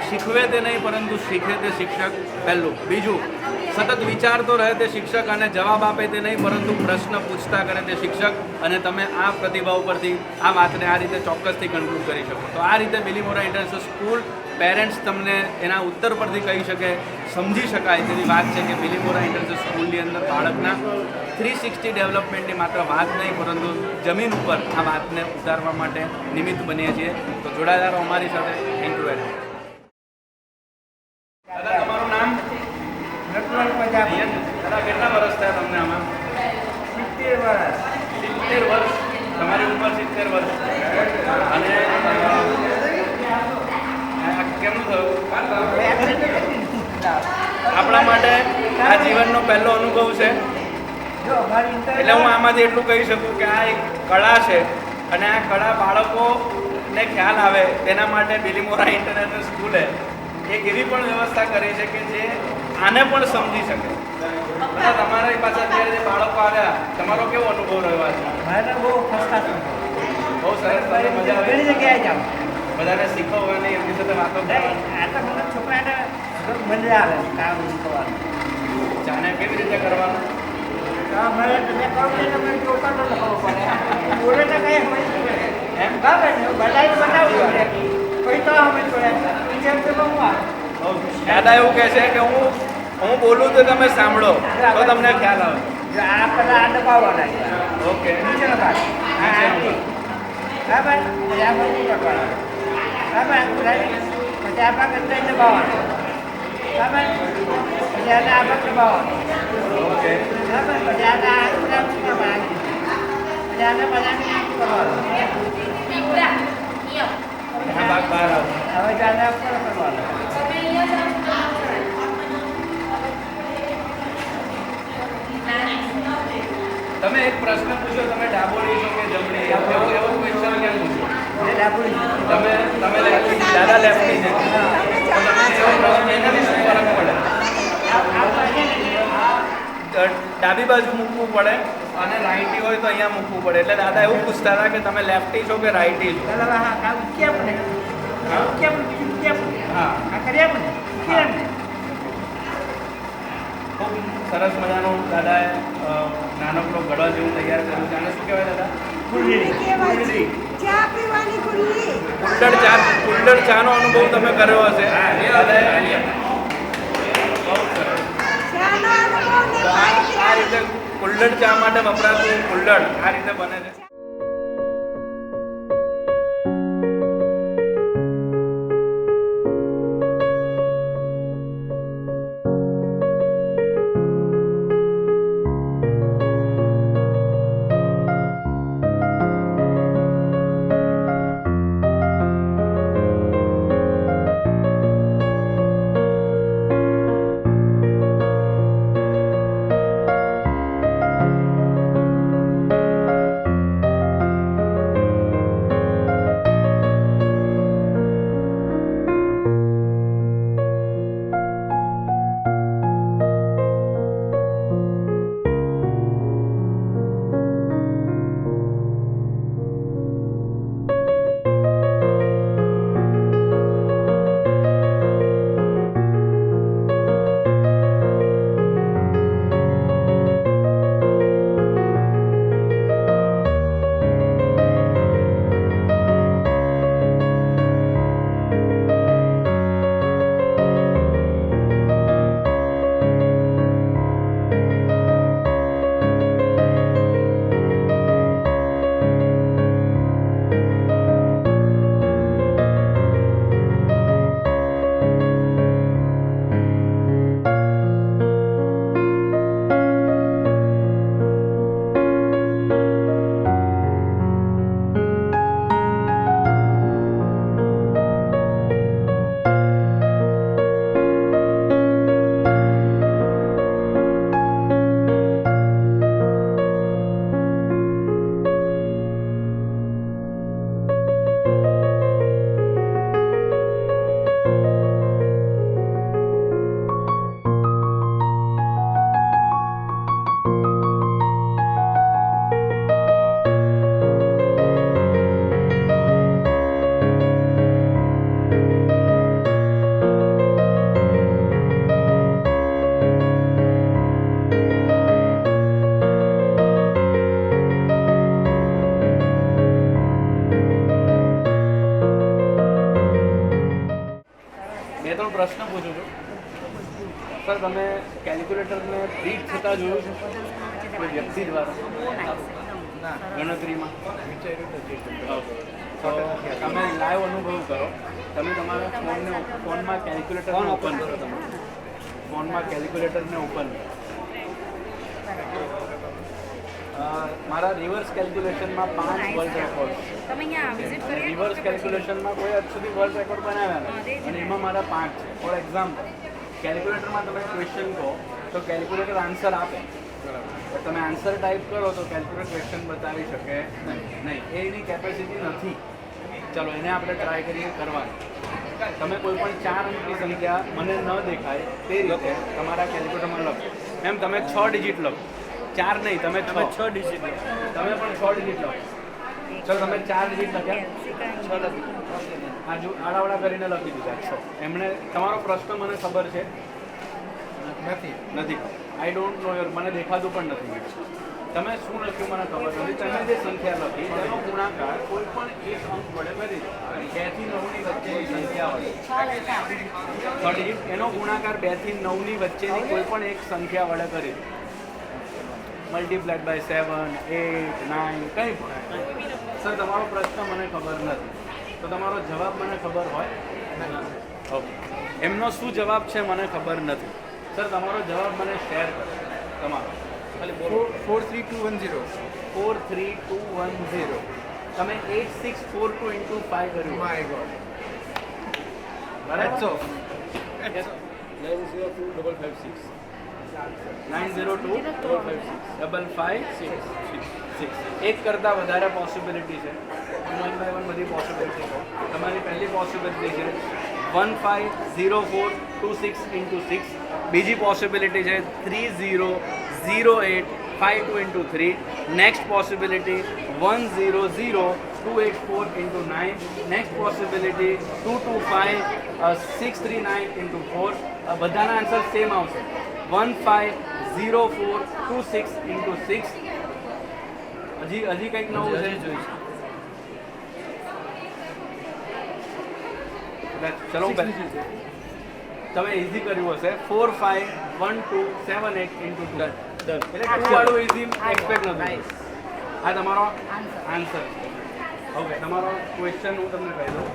શીખવે તે નહીં પરંતુ શીખે તે શિક્ષક પહેલું. બીજું, સતત વિચારતો રહે તે શિક્ષક અને જવાબ આપે તે નહીં પરંતુ પ્રશ્ન પૂછતા કરે તે શિક્ષક. અને તમે આ પ્રતિભાવ પરથી આ વાતને આ રીતે ચોક્કસથી કન્ક્લુડ કરી શકો. તો આ રીતે બિલીમોરા ઇન્ટરનેશનલ સ્કૂલ પેરેન્ટ્સ તમને એના ઉત્તર પરથી કહી શકે, સમજી શકાય તેવી વાત છે કે બિલીમોરા ઇન્ટરનેશનલ સ્કૂલની અંદર બાળકના 360 ડેવલપમેન્ટની માત્ર વાત નહીં પરંતુ જમીન ઉપર આ વાતને ઉતારવા માટે નિમિત્ત બનીએ છીએ. તો જોડાયેલા રહો અમારી સાથે. Thank you very much. દાદા, તમારું નામ? દાદા, કેટલા વર્ષ થયા તમને આમાં? 70 વર્ષ. 70 વર્ષ? તમારી ઉંમર 70 વર્ષ. અને કેમનું થયું? આપણા માટે આ જીવનનો પહેલો અનુભવ છે, એટલે હું આમાંથી એટલું કહી શકું કે આ એક કળા છે અને આ કળા બાળકોને ખ્યાલ આવે તેના માટે બિલીમોરા ઇન્ટરનેશનલ સ્કૂલે એક એવી પણ વ્યવસ્થા કરી છે કે જે આને પણ સમજી શકે. તમારી પાસે અત્યારે જે બાળકો આવ્યા, તમારો કેવો અનુભવ રહ્યો છે? બહુ સરસ. તમને મજા આવે? જગ્યાએ જાઓ, બધાને શીખવવાની, એમની સાથે વાતો કરવાની. છોકરાને મજા આવે કામ શીખવાનું. જાણે કેવી રીતે કરવાનું? દાદા એવું કહે છે કે હું બોલું તો તમે સાંભળો તો તમને ખ્યાલ આવે. ઓકે. તમે એક પ્રશ્ન પૂછો, તમે ડાબોડી છો કે જમણી, એવો ક્વેશ્ચન કેમ પૂછો? તમે દાદા લેફ્ટી છે, ડાબી બાજુ મૂકવું પડે અને રાઈટી હોય તો અહીંયા મૂકવું પડે. એટલે દાદા એવું પૂછતા હતા કે તમે લેફ્ટી છો કે રાઈટી છો? સરસ મજાનું દાદાએ નાનકડો ઘડો જેવું તૈયાર કર્યું છે. આને શું કહેવાય દાદા? કુંડળી. ચા પીવાની ખુલ્લી કુલ્લડ ચાનો અનુભવ તમે કર્યો હશે. દાદાએ બહુ સરસ. આ રીતે કુલ્લડ ચા માટે વપરાતું કુલ્લડ આ રીતે બને છે. પ્રશ્ન પૂછું છું સર, તમે કેલ્ક્યુલેટરને પ્રિન્ટ થતા જોયું છે કોઈ વ્યક્તિ દ્વારા ગણતરીમાં? તો તમે લાઈવ અનુભવ કરો. તમે તમારા ફોનમાં કેલ્ક્યુલેટર ઓપન કરો. તમે ફોનમાં કેલ્ક્યુલેટરને ઓપન કરો. મારા રિવર્સ કેલ્ક્યુલેશનમાં 5 વર્લ્ડ રેકોર્ડ. રિવર્સ કેલ્ક્યુલેશનમાં કોઈ હદ સુધી વર્લ્ડ રેકોર્ડ બનાવ્યા નથી અને એમાં મારા 5 છે. ફોર એક્ઝામ્પલ, કેલ્ક્યુલેટરમાં તમે ક્વેશ્ચન કહો તો કેલ્ક્યુલેટર આન્સર આપે. તમે આન્સર ટાઈપ કરો તો કેલ્ક્યુલેટર ક્વેશ્ચન બતાવી શકે નહીં. એની કેપેસિટી નથી. ચલો એને આપણે ટ્રાય કરીએ કરવાનું. તમે કોઈ પણ 4 અંકની સંખ્યા મને ન દેખાય તે રીતે તમારા કેલ્ક્યુલેટરમાં લખો. એમ તમે 6 ડિજિટ લખો. 4 નહીં, તમે 6 ડિજિટ લખો. તમે પણ 6 ડિજિટ લખો. ચલો તમે 4 ડિજિટ લખ્યા, 6 લખી. આ જો આડાવડા કરીને લખી દીધા 6. એમણે તમારો પ્રશ્ન મને ખબર છે નથી. આઈ ડોન્ટ નો યોર, મને દેખાતું પણ નથી. તમે શું લખ્યું મને ખબર નથી. તમે જે સંખ્યા લખી તેનો ગુણાકાર કોઈ પણ એક અંક વડે કરી દો. 2 થી 9 ની વચ્ચેની સંખ્યા વડે 6 ડિજિટ, એનો ગુણાકાર 2 થી 9 ની વચ્ચેની કોઈ પણ એક સંખ્યા વડે કરી દો. મલ્ટીપ્લાઇડ બાય 7, 8, 9 કંઈ પણ. સર તમારો પ્રશ્ન મને ખબર નથી તો તમારો જવાબ મને ખબર હોય? ઓકે, એમનો શું જવાબ છે મને ખબર નથી. સર તમારો જવાબ મને શેર કરો. તમારો 43210. 43210. તમે 8642 into 5 કર્યું. My God. બરાબર. 902556. 902556. એક કરતાં વધારે પોસિબિલિટી છે. 1 by 1 બધી પોસિબિલિટી છે. તમારી પહેલી પોસિબિલિટી છે 150426 into 6. બીજી પોસિબિલિટી છે 3008 52 into 3. Next possibility 100 284 into 9. Next possibility 225 639 into 4. બધાના આન્સર સેમ આવશે 150426 into 6. હજી કંઈક નવું છે ચલો તમે ઇઝી કર્યું હશે 451278 into 2. એટલે વાળું ઇઝી એક્સપેક્ટ નથી. આ તમારો આન્સર. ઓકે, તમારો ક્વેશ્ચન હું તમને કહી દઉં.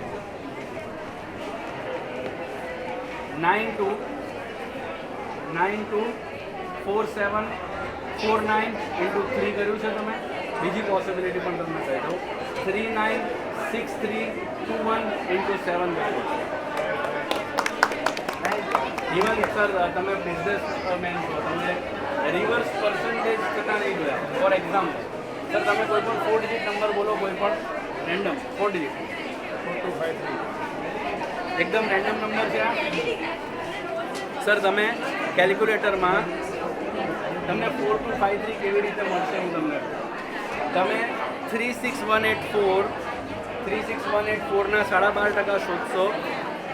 924749 into 3 કર્યું છે તમે. બીજી પોસિબિલિટી પણ તમને કહી દઉં 396321 into 7 કર્યું છે. ઇવન સર તમે બિઝનેસમેન છો, તમે રિવર્સ પર્સન્ટેજ કરતા નહીં જોયા. ફોર એક્ઝામ્પલ સર તમે કોઈ પણ 4 ડિજિટ નંબર બોલો, કોઈ પણ રેન્ડમ 4 ડિજિટ 4253 એકદમ રેન્ડમ નંબર છે આ. સર તમે કેલ્ક્યુલેટરમાં તમને 4253 કેવી રીતે મળશે હું તમને તમે 36184 ના 12.5% શોધશો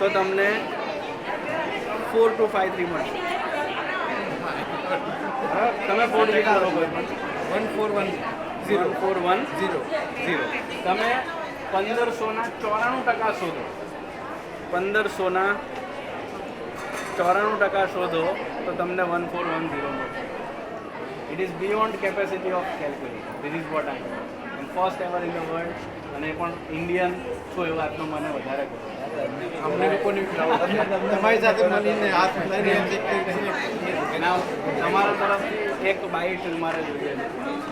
તો તમને 4253 મળશે. તમે 4 ડિજિટ કરો કોઈ પણ 1410 તમે 1500 ના 94% શોધો 1500 ના 94% શોધો તો તમને 1410 મળશે. It is beyond capacity of calculator. This is what I know. And first ever in the world. અને પણ ઇન્ડિયન છો એ વાતનો મને વધારે ગમે. અમને લોકોની તમારી સાથે મળીને હાથ મિલાવીને તમારા તરફથી એક બાઇટ અમારે જોઈએ છે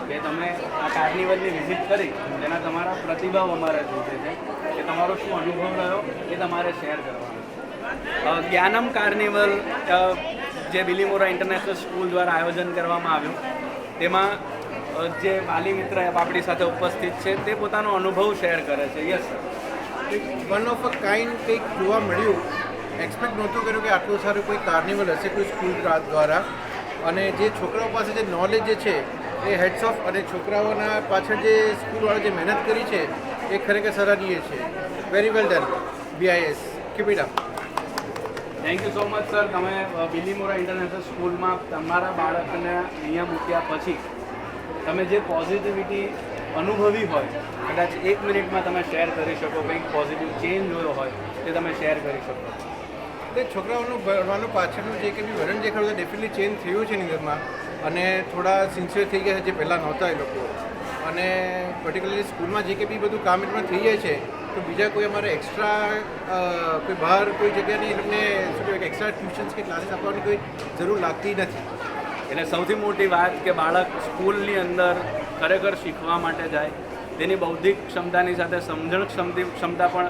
કે તમે આ કાર્નિવલની વિઝિટ કરી તેના તમારા પ્રતિભાવ અમારે જોઈએ છે કે તમારો શું અનુભવ રહ્યો એ તમારે શેર કરવાનો. જ્ઞાનમ કાર્નિવલ જે બિલીમોરા ઇન્ટરનેશનલ સ્કૂલ દ્વારા આયોજન કરવામાં આવ્યું તેમાં જે વાલી મિત્ર આપણી સાથે ઉપસ્થિત છે તે પોતાનો અનુભવ શેર કરે છે. Yes sir. One of a kind કંઈક જોવા મળ્યું. એક્સપેક્ટ નહોતું કર્યું કે આટલું સારું કોઈ કાર્નિવલ હશે કોઈ સ્કૂલ દ્વારા. અને જે છોકરાઓ પાસે જે નોલેજ જે છે એ હેડ્સ ઓફ, અને છોકરાઓના પાછળ જે સ્કૂલવાળા જે મહેનત કરી છે એ ખરેખર સરાહનીય છે. Very well done BIS. Keep it up. Thank you so much sir. તમે બિલીમોરા ઇન્ટરનેશનલ સ્કૂલમાં તમારા બાળકને અહીંયા મૂક્યા પછી તમે જે પોઝિટિવિટી અનુભવી હોય કદાચ 1 મિનિટમાં તમે શેર કરી શકો, કંઈક પોઝિટિવ ચેન્જ જોયો હોય તે તમે શેર કરી શકો. એટલે છોકરાઓનું ભણવાનું પાછળનું જે કંઈ બી વલણ દેખાડું તો ડેફિનેટલી ચેન્જ થયું છે નિગરમાં, અને થોડા સિન્સિયર થઈ ગયા છે જે પહેલાં નહોતા એ લોકો. અને પર્ટિક્યુલરલી સ્કૂલમાં જે કંઈ બી બધું કામ એટલું થઈ જાય છે તો બીજા કોઈ અમારે એક્સ્ટ્રા કોઈ બહાર કોઈ જગ્યાની એમને શું કહેવાય એક્સ્ટ્રા ટ્યુશન્સ કે ક્લાસીસ આપવાની કોઈ જરૂર લાગતી નથી. એટલે સૌથી મોટી વાત કે બાળક સ્કૂલની અંદર ખરેખર શીખવા માટે જાય, તેની બૌદ્ધિક ક્ષમતાની સાથે સમજણ ક્ષમતા પણ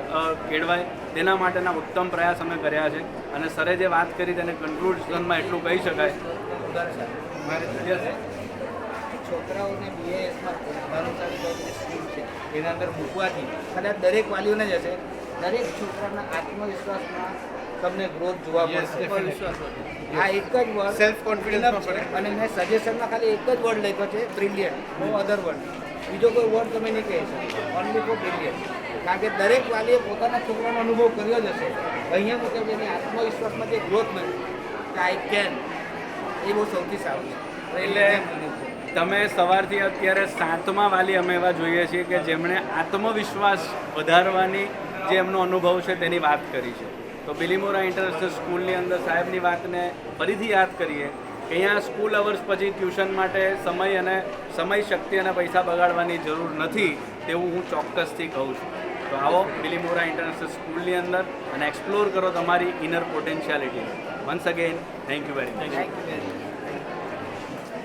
કેળવાય તેના માટેના ઉત્તમ પ્રયાસ અમે કર્યા છે. અને સરે જે વાત કરી તેને કન્ક્લુઝનમાં એટલું કહી શકાય છોકરાઓને BISમાં સ્કૂલ છે એના અંદર મૂકવાથી કદાચ દરેક વાલીઓને જ હશે, દરેક છોકરાના આત્મવિશ્વાસમાં તમને ગ્રોથ જોવા મળશે. આ એક જ વર્ડ સેલ્ફ કોન્ફિડન્સમાં પડે. અને મેં સજેશનમાં ખાલી એક જ વર્ડ લખ્યો છે બ્રિલિયન્ટ, નો અધર વર્ડ. બીજો કોઈ વર્ડ તમે નહીં કહી શકો, ઓનલી ફોર બ્રિલિયન્ટ. કારણ કે દરેક વાલીએ પોતાના છોકરાનો અનુભવ કર્યો જ હશે. અહીંયા મુજબ એની આત્મવિશ્વાસમાં જે ગ્રોથ નથી કે આઈ કેન, એ બહુ સૌથી સારું છે. એટલે તમે સવારથી અત્યારે 7મા વાલી અમે એવા જોઈએ છીએ કે જેમણે આત્મવિશ્વાસ વધારવાની જે એમનો અનુભવ છે તેની વાત કરી છે. તો બિલીમોરા ઇન્ટરનેશનલ સ્કૂલની અંદર સાહેબની વાતને ફરીથી યાદ કરીએ કે અહીંયા સ્કૂલ અવર્સ પછી ટ્યુશન માટે સમય શક્તિ અને પૈસા બગાડવાની જરૂર નથી તેવું હું ચોક્કસથી કહું છું. તો આવો બિલીમોરા ઇન્ટરનેશનલ સ્કૂલની અંદર અને એક્સપ્લોર કરો તમારી inner potentiality. Once again thank you very much.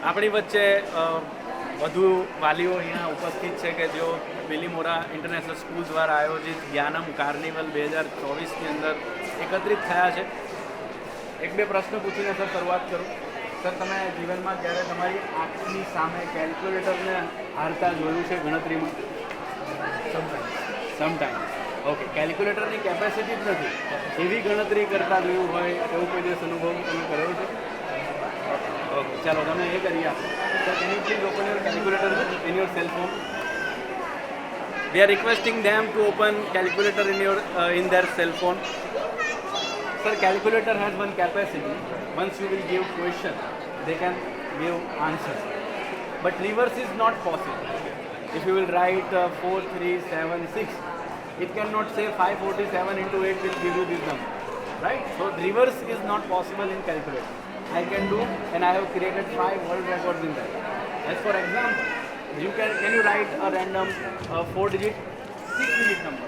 આપણી વચ્ચે વધુ વાલીઓ અહીંયા ઉપસ્થિત છે કે જેઓ બિલીમોરા ઇન્ટરનેશનલ સ્કૂલ દ્વારા આયોજિત જ્ઞાનમ કાર્નિવલ 2024ની અંદર એકત્રિત થયા છે. એક બે પ્રશ્ન પૂછીને સર શરૂઆત કરું. સર તમે જીવનમાં જ્યારે તમારી આંખની સામે કેલ્ક્યુલેટરને હારતા જોયું છે ગણતરીમાં? સમટાઈમ. ઓકે, કેલ્ક્યુલેટરની કેપેસિટી જ નથી એવી ગણતરી કરતા જોયું હોય એવું કોઈ દિવસ અનુભવ તમે કર્યો છે? ઓકે ચાલો તમે એ કરી આપો sir can you please open your calculator in your cell phone we are requesting them to open calculator in their cell phone. Sir, calculator has one capacity. Once you will give question, they can give answers. But reverse is not possible. If you will write 4376, it cannot say 547 into 8 will give you this number, right? So reverse is not possible in calculator. I can do, and I have created 5 world records in that. As for example, can you write a random 4-digit, 6-digit number?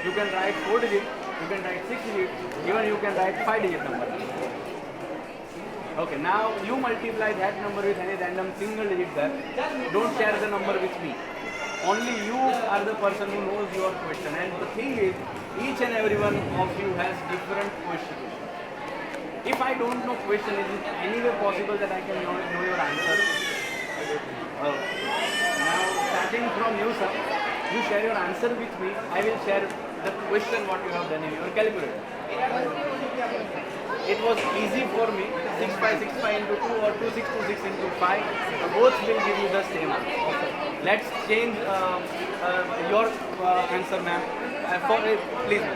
You can write 4-digit, you can write 6-digit, even you can write 5-digit number. Okay, now you multiply that number with any random single digit there. Don't share the number with me. Only you are the person who knows your question. And the thing is, each and every one of you has different questions. If I don't know question, is it any way possible that I can know your answer? Now, starting from you, sir, you share your answer with me. I will share the question what you have done in your calculator. It was easy for me, 6565 into 2 or 2626 into 5, both will give you the same answer. Let's change your answer, ma'am. Please,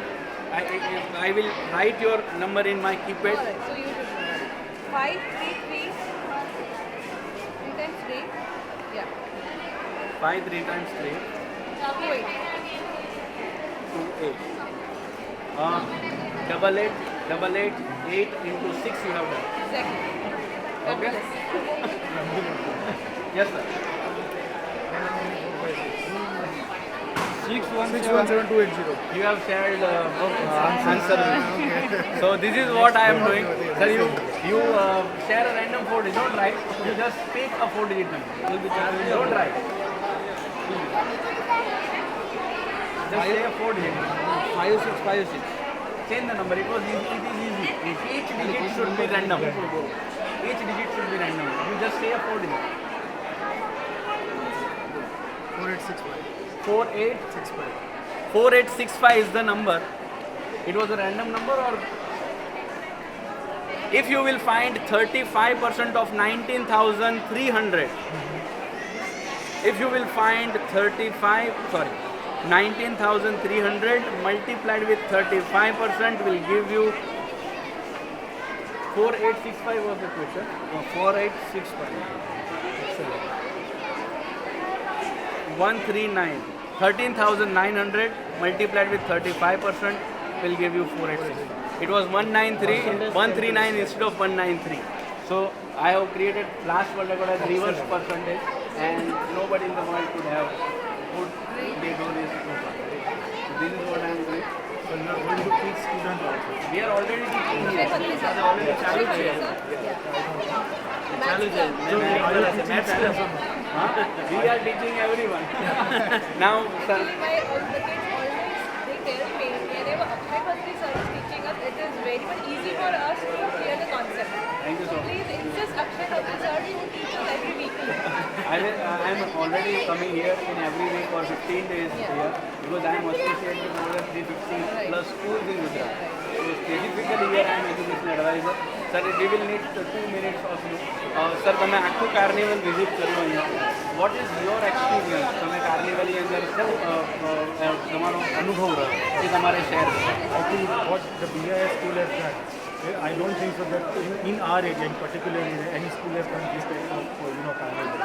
I will write your number in my keypad. So you do 533 times 3. Yeah. 5 3 times 3. 28. 8 into 6 you have done. Second. Okay? Yes, sir. 617280. You have shared answer. So this is what I am doing. Sir, you share a random 4 digit. Don't write. You just pick a 4-digit number. You will be charged. Don't write. Just say a 4-digit. 5656. Change the number. It is easy. Each digit should be random. Each digit should be random. You just say a 4-digit. 4865. 4865 is the number. It was a random number, or if you will find 35% of 19,300, if you will find 19,300 multiplied with 35% will give you 4865 was the question. 4865. 139. 13,900 multiplied with 35% will give you 486. It was 139 instead of 193. So I have created last world record as reverse percentage, and nobody in the world could have put they do this. So this is what I am doing. So you are going to teach students also. We are already teaching here. Already चालू है. चालू है. Maths class. We are teaching everyone. Now, sir. My the kids always they tell me whenever Akshay Khatri sir is teaching us, it is very much easy for us to clear the concept. Thank you so much. Please insist Akshay Khatri sir who teaches every week. I am already coming here in every week for 15 days here because I am associated with more than 350 plus schools in Gujarat. So specifically here I am educational advisor. Sir, we will need 2 minutes of you. Sir, તમે આખું carnival visit કર્યું અહીંયા. What is your experience? તમે કાર્નિવલની અંદર શું તમારો અનુભવ રહ્યો એ તમારે શેર કરો. I think what the BIS school has done, I don't think so that in our area, in particular, any school has done this type of carnival.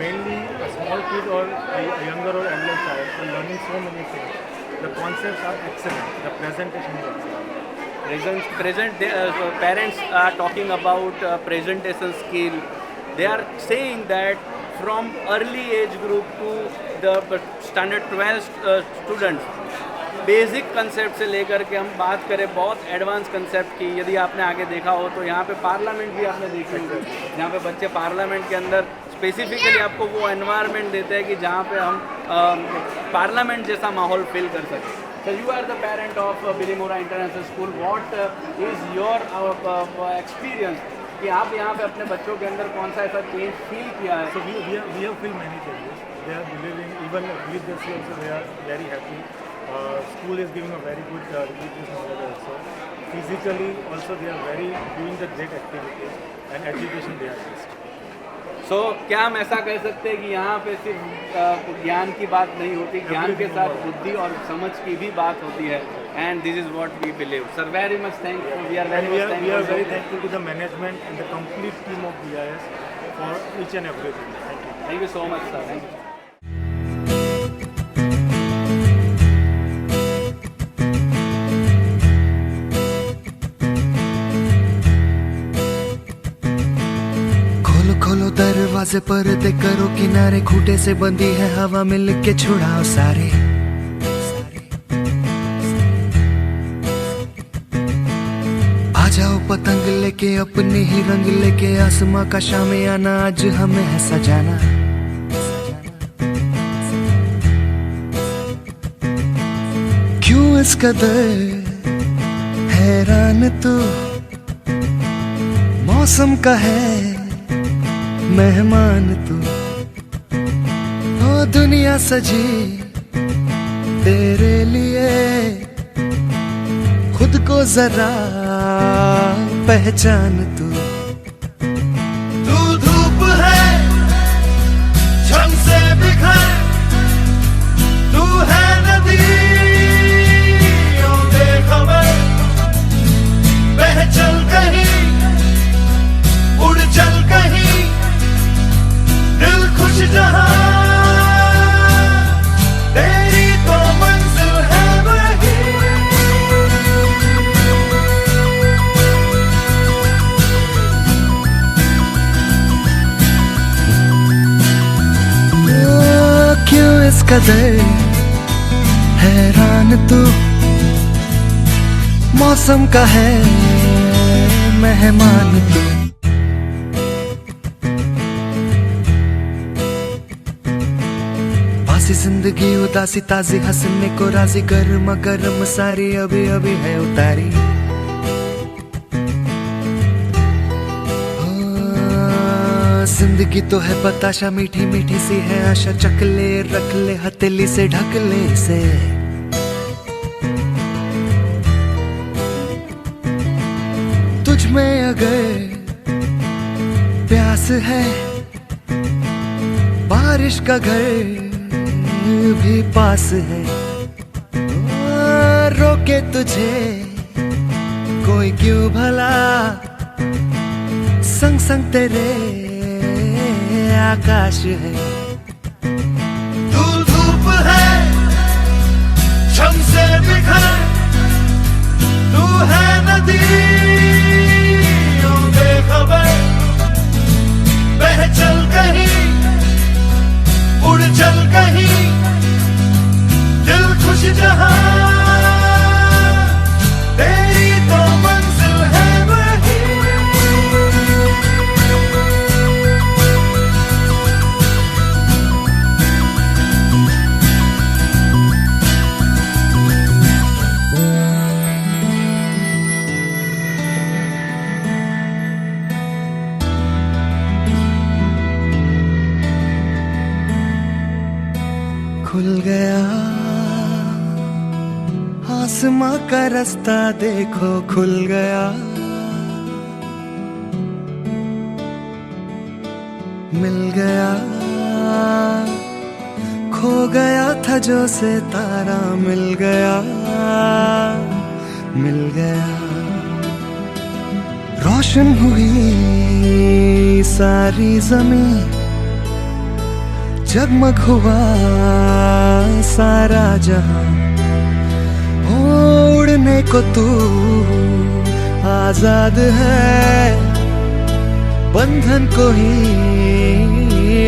Mainly a small kid or a younger or elder child are learning so many things. The concepts are excellent. The presentation is excellent. Parents are talking about presentation skill. They are saying that from early age group to the standard 12 students, basic concept से लेकर के हम बात करें बहुत advance concept की. यदि आपने आगे देखा हो तो यहाँ पे पार्लियामेंट भी आपने देखी होगी, जहाँ पे बच्चे पार्लियामेंट के अंदर स्पेसिफिकली आपको वो एनवायरनमेंट देते हैं कि जहाँ पे हम पार्लियामेंट जैसा माहौल फील कर सकें. So you are the parent of Bilimora International School. What is your experience कि आप यहाँ पे अपने बच्चों के अंदर कौन सा ऐसा चेंज फील किया है? So we have feel many changes. They are believing, even with this year also they are very happy. School is giving a very good religious knowledge also. Physically also they are very doing the great activities. and education they are best. सो क्या हम ऐसा कह सकते हैं कि यहाँ पे सिर्फ ज्ञान की बात नहीं होती, ज्ञान के साथ बुद्धि और समझ की भी बात होती है, and this is what we believe. Sir very much thankful. We are very thankful to the management and the complete team of BIS for each and everything. Thank you so much, sir. Thank you. खोलो खोलो दरवाजे पर्दे करो किनारे, खूटे से बंदी है हवा मिल के छुड़ाओ सारे. आ जाओ पतंग लेके अपने ही रंग लेके, आसमां का शामियाना आज हमें है सजाना. क्यों इस कदर हैरान तू, मौसम का है मेहमान तू. ओ दुनिया सजी तेरे लिए, खुद को जरा पहचान तू. तू धूप है झम से बिखर, तू है नदी बेखबर, बह चल कहीं उड़ चल कहीं, दिल खुश जहां तेरी तो मंजिल है वही. क्यों इस कदर हैरान तू, मौसम का है मेहमान तू. बासी जिंदगी उदासी ताजी हंसने को राजी, गर्मा गर्म सारी अभी अभी है उतारी. जिंदगी तो है बताशा मीठी मीठी सी है आशा, चकले रख ले हथेली से ढक ले इसे. तुझ में अगर प्यास है, बारिश का घर भी पास है. रोके तुझे कोई क्यों भला, संग संग तेरे आकाश है. तू धूप है झम से बिखर, तू है नदी बेखबर, बह चल कहीं उड़ चल कहीं, दिल खुश जहां तेरी तो मंजिल है वही. खुल गया आसमां का रास्ता देखो, खुल गया. मिल गया खो गया था जो से तारा, मिल गया मिल गया. रोशन हुई सारी जमीन, जगमग हुआ सारा जहां. उड़ने को तू आजाद है, बंधन को ही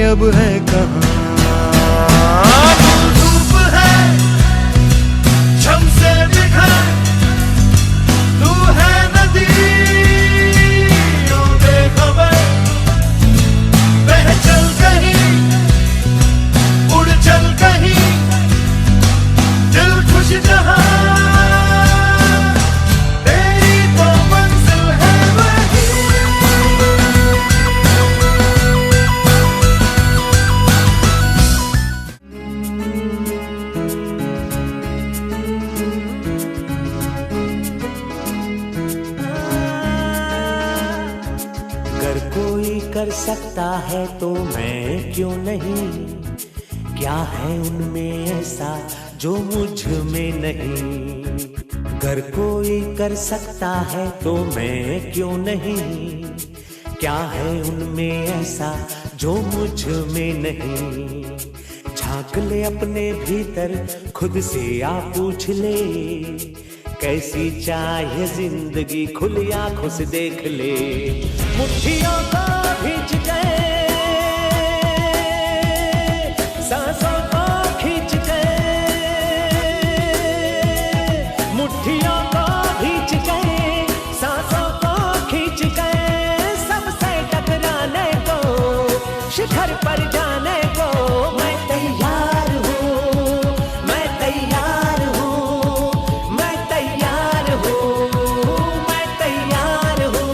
अब है कहां. धूप है झम से बिखर, तू है नदी बेखबर, बह चल कहीं उड़ चल कहीं, दिल खुश जहां तेरी तो मंजिल है वही. सकता है तो मैं क्यों नहीं, क्या है उनमें ऐसा जो मुझ में नहीं। अगर कोई कर सकता है तो मैं क्यों नहीं, क्या है उनमें ऐसा जो मुझ में नहीं। झांक ले अपने भीतर खुद से आ पूछ ले, कैसी चाहे जिंदगी खुली आंखों से देख ले। मुट्ठियों को भींच गए, सांसों को खींच गए, मुट्ठियों को भींच गए, सांसों को खींच गए। सबसे टकराने को, शिखर पर जाने को मैं तैयार हूँ, मैं तैयार हूँ, मैं तैयार हूँ, मैं तैयार हूँ।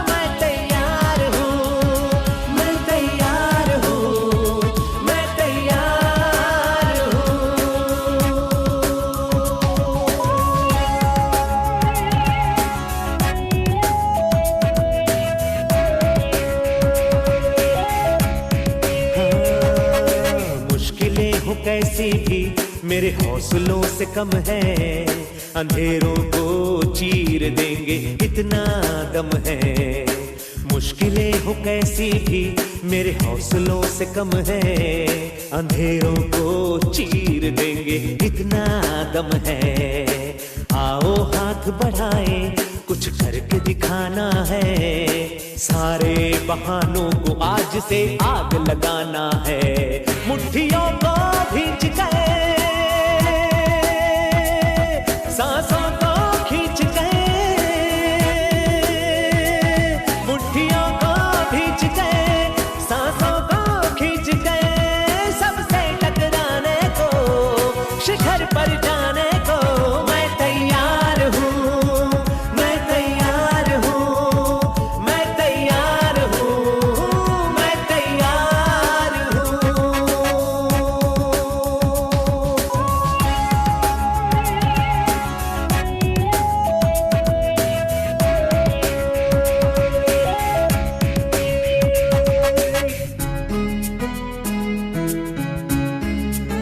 मैं तैयार हूँ, मैं तैयार हूँ, मैं तैयार हूँ। मुश्किलें हो कैसी भी मेरे हौसलों से कम है, अंधेरों को चीर देंगे इतना दम है। मुश्किलें हो कैसी भी मेरे हौसलों से कम है, अंधेरों को चीर देंगे इतना दम है। आओ हाथ बढ़ाएं, कुछ करके दिखाना है, सारे बहानों को आज से आग लगाना है। मुट्ठियों को भींच गए, सांसों को खींच गए, मुट्ठियों को भींच गए, सांसों को खींच गए। सबसे टकराने को, शिखर पर जाने को मैं तैयार हूँ, मैं तैयार हूँ, मैं तैयार हूँ, मैं तैयार हूँ।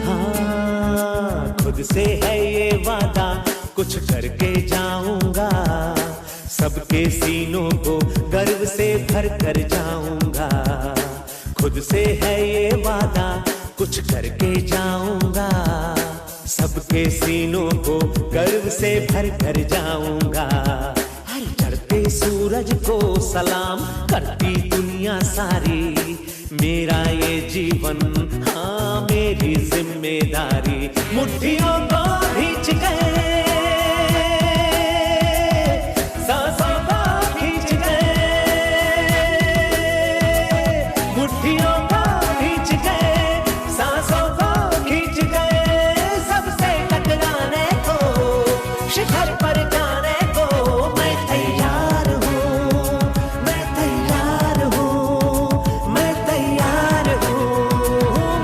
हाँ, खुद से है ये वादा, कुछ करके जाऊंगा, सबके सीनों को गर्व से भर कर जाऊंगा। खुद से है ये वादा, कुछ करके जाऊंगा, सबके सीनों को गर्व से भर कर जाऊंगा। हर चढ़ते सूरज को सलाम करती दुनिया सारी, मेरा ये जीवन हाँ मेरी जिम्मेदारी। मुट्ठियों को भींच गए, सांसों को खींच गए, मुट्ठियों को भींच गए, सांसों को खींच गए। सबसे टकराने को, शिखर पर जाने को मैं तैयार हूँ, मैं तैयार हूँ, मैं तैयार हूँ,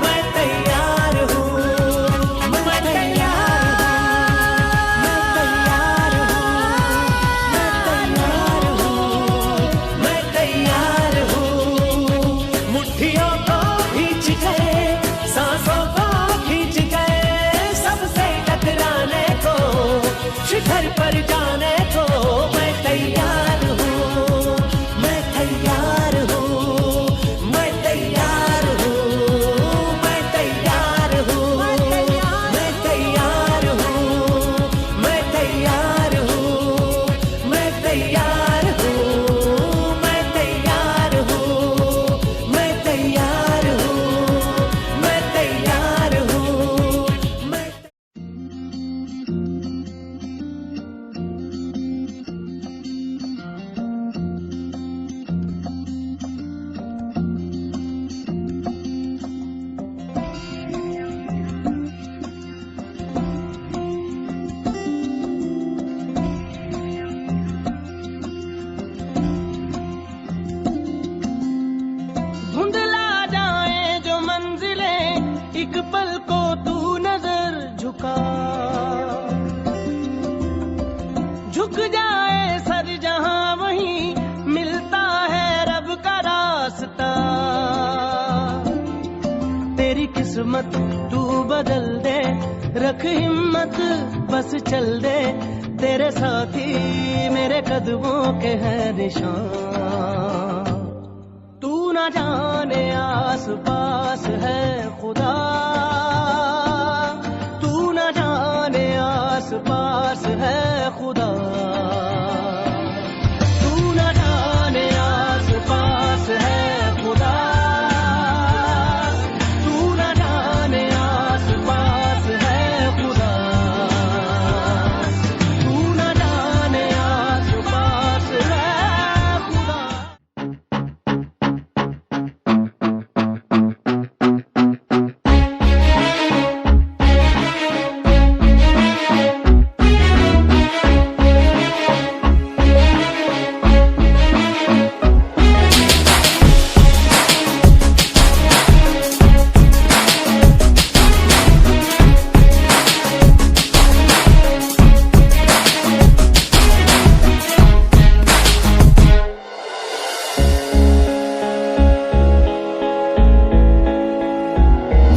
मैं तैयार हूँ, मैं तैयार हूँ। असर जहां वहीं मिलता है रब का रास्ता। तेरी किस्मत तू बदल दे, रख हिम्मत बस चल दे, तेरे साथी मेरे कदमों के है निशान। तू ना जाने आस पास है खुदा, तू ना जाने आस पास है खुदा, तू ना जाने आस पास है खुदा, तू ना जाने आस पास है खुदा, तू ना जाने आस पास है खुदा।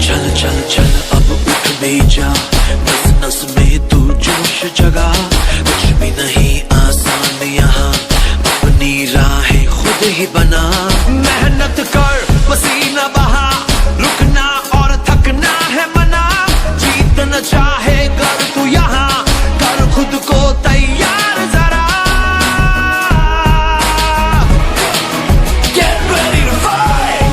चल चल चल अब उठ भी जा, नस नस में तू जोश जगा। कुछ भी नहीं आसान यहाँ, अपनी राहें खुद ही बना। मेहनत कर पसीना बहा, रुकना और थकना है मना। जीतना चाहे कर तू यहाँ, कर खुद को तैयार जरा। Get ready to fight,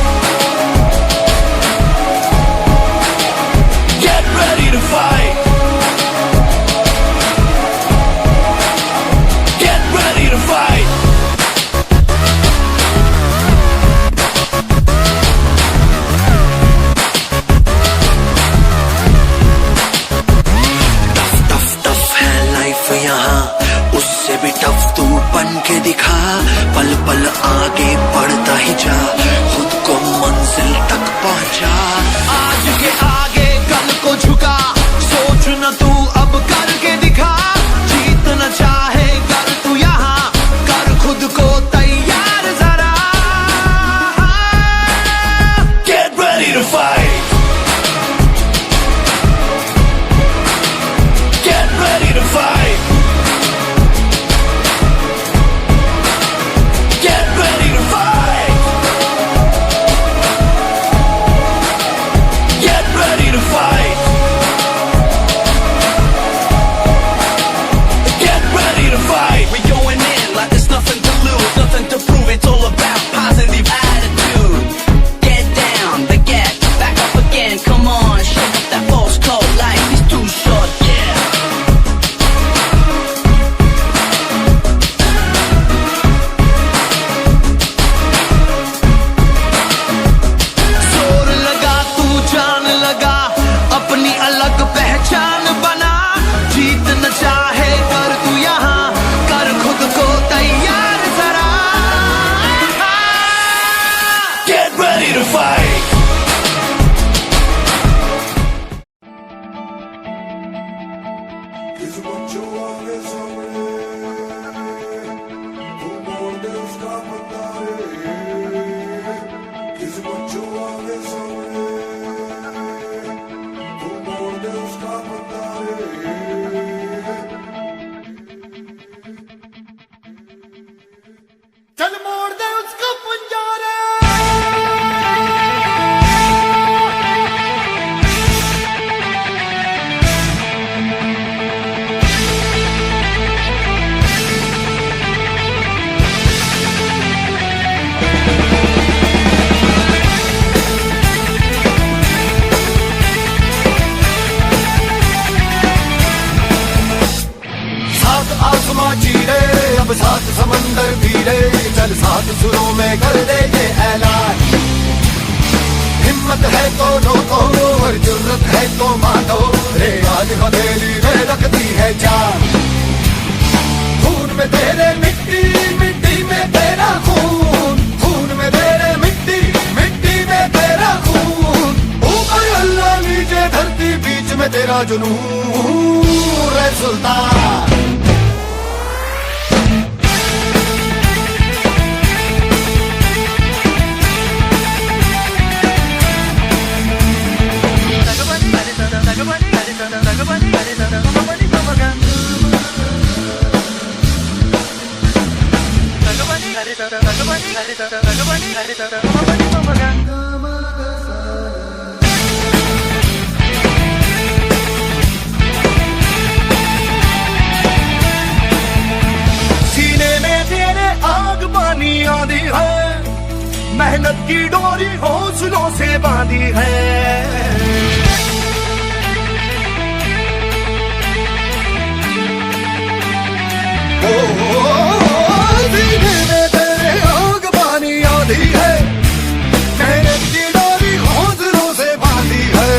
get ready to fight, get ready to fight. Tough tough tough है लाइफ यहाँ, उससे भी टफ तू बन के दिखा। पल पल आगे बढ़ता ही जा, खुद को मंजिल तक पहुंचा। आज के आगे कल को झुका, सोच न तू अब करके दिखा। जीतना चाहे कर तू यहाँ, कर खुद को तैयार जरा। Get ready to fight, get ready to fight, get ready to fight, get ready to fight, get ready to fight. We going in like there's nothing to lose, nothing to prove. It's all about positive attitude. Get down, then get back up again. Come on, shake up that false cold. Life is too short, yeah. जोर लगा तू जान लगा, अपनी अलग पहचान बना। जीतना चाहे कर तू यहाँ, कर खुद को तैयार जरा। Get ready to fight, चल मोड़ दे उसको पंजारे। सात आसमां चीरे, अब सात समंदर पीरे। चल सात सुरों में कर दे ये ऐलान। हिम्मत है तो रोको और जुर्रत है तो मानो, रे आज हथेली में रखती है जान। खून में तेरे मिट्टी, मिट्टी में तेरा खून। खून में तेरे मिट्टी, मिट्टी में तेरा खून। ऊपर अल्लाह नीचे धरती, बीच में तेरा जुनून। रे सुल्तान सीने में तेरे आग पानी आंधी है, मेहनत की डोरी हौसलों से बांधी है। सीने में तेरे आग पानी आंधी है, मेहनत की डोरी हौसलों से बांधी है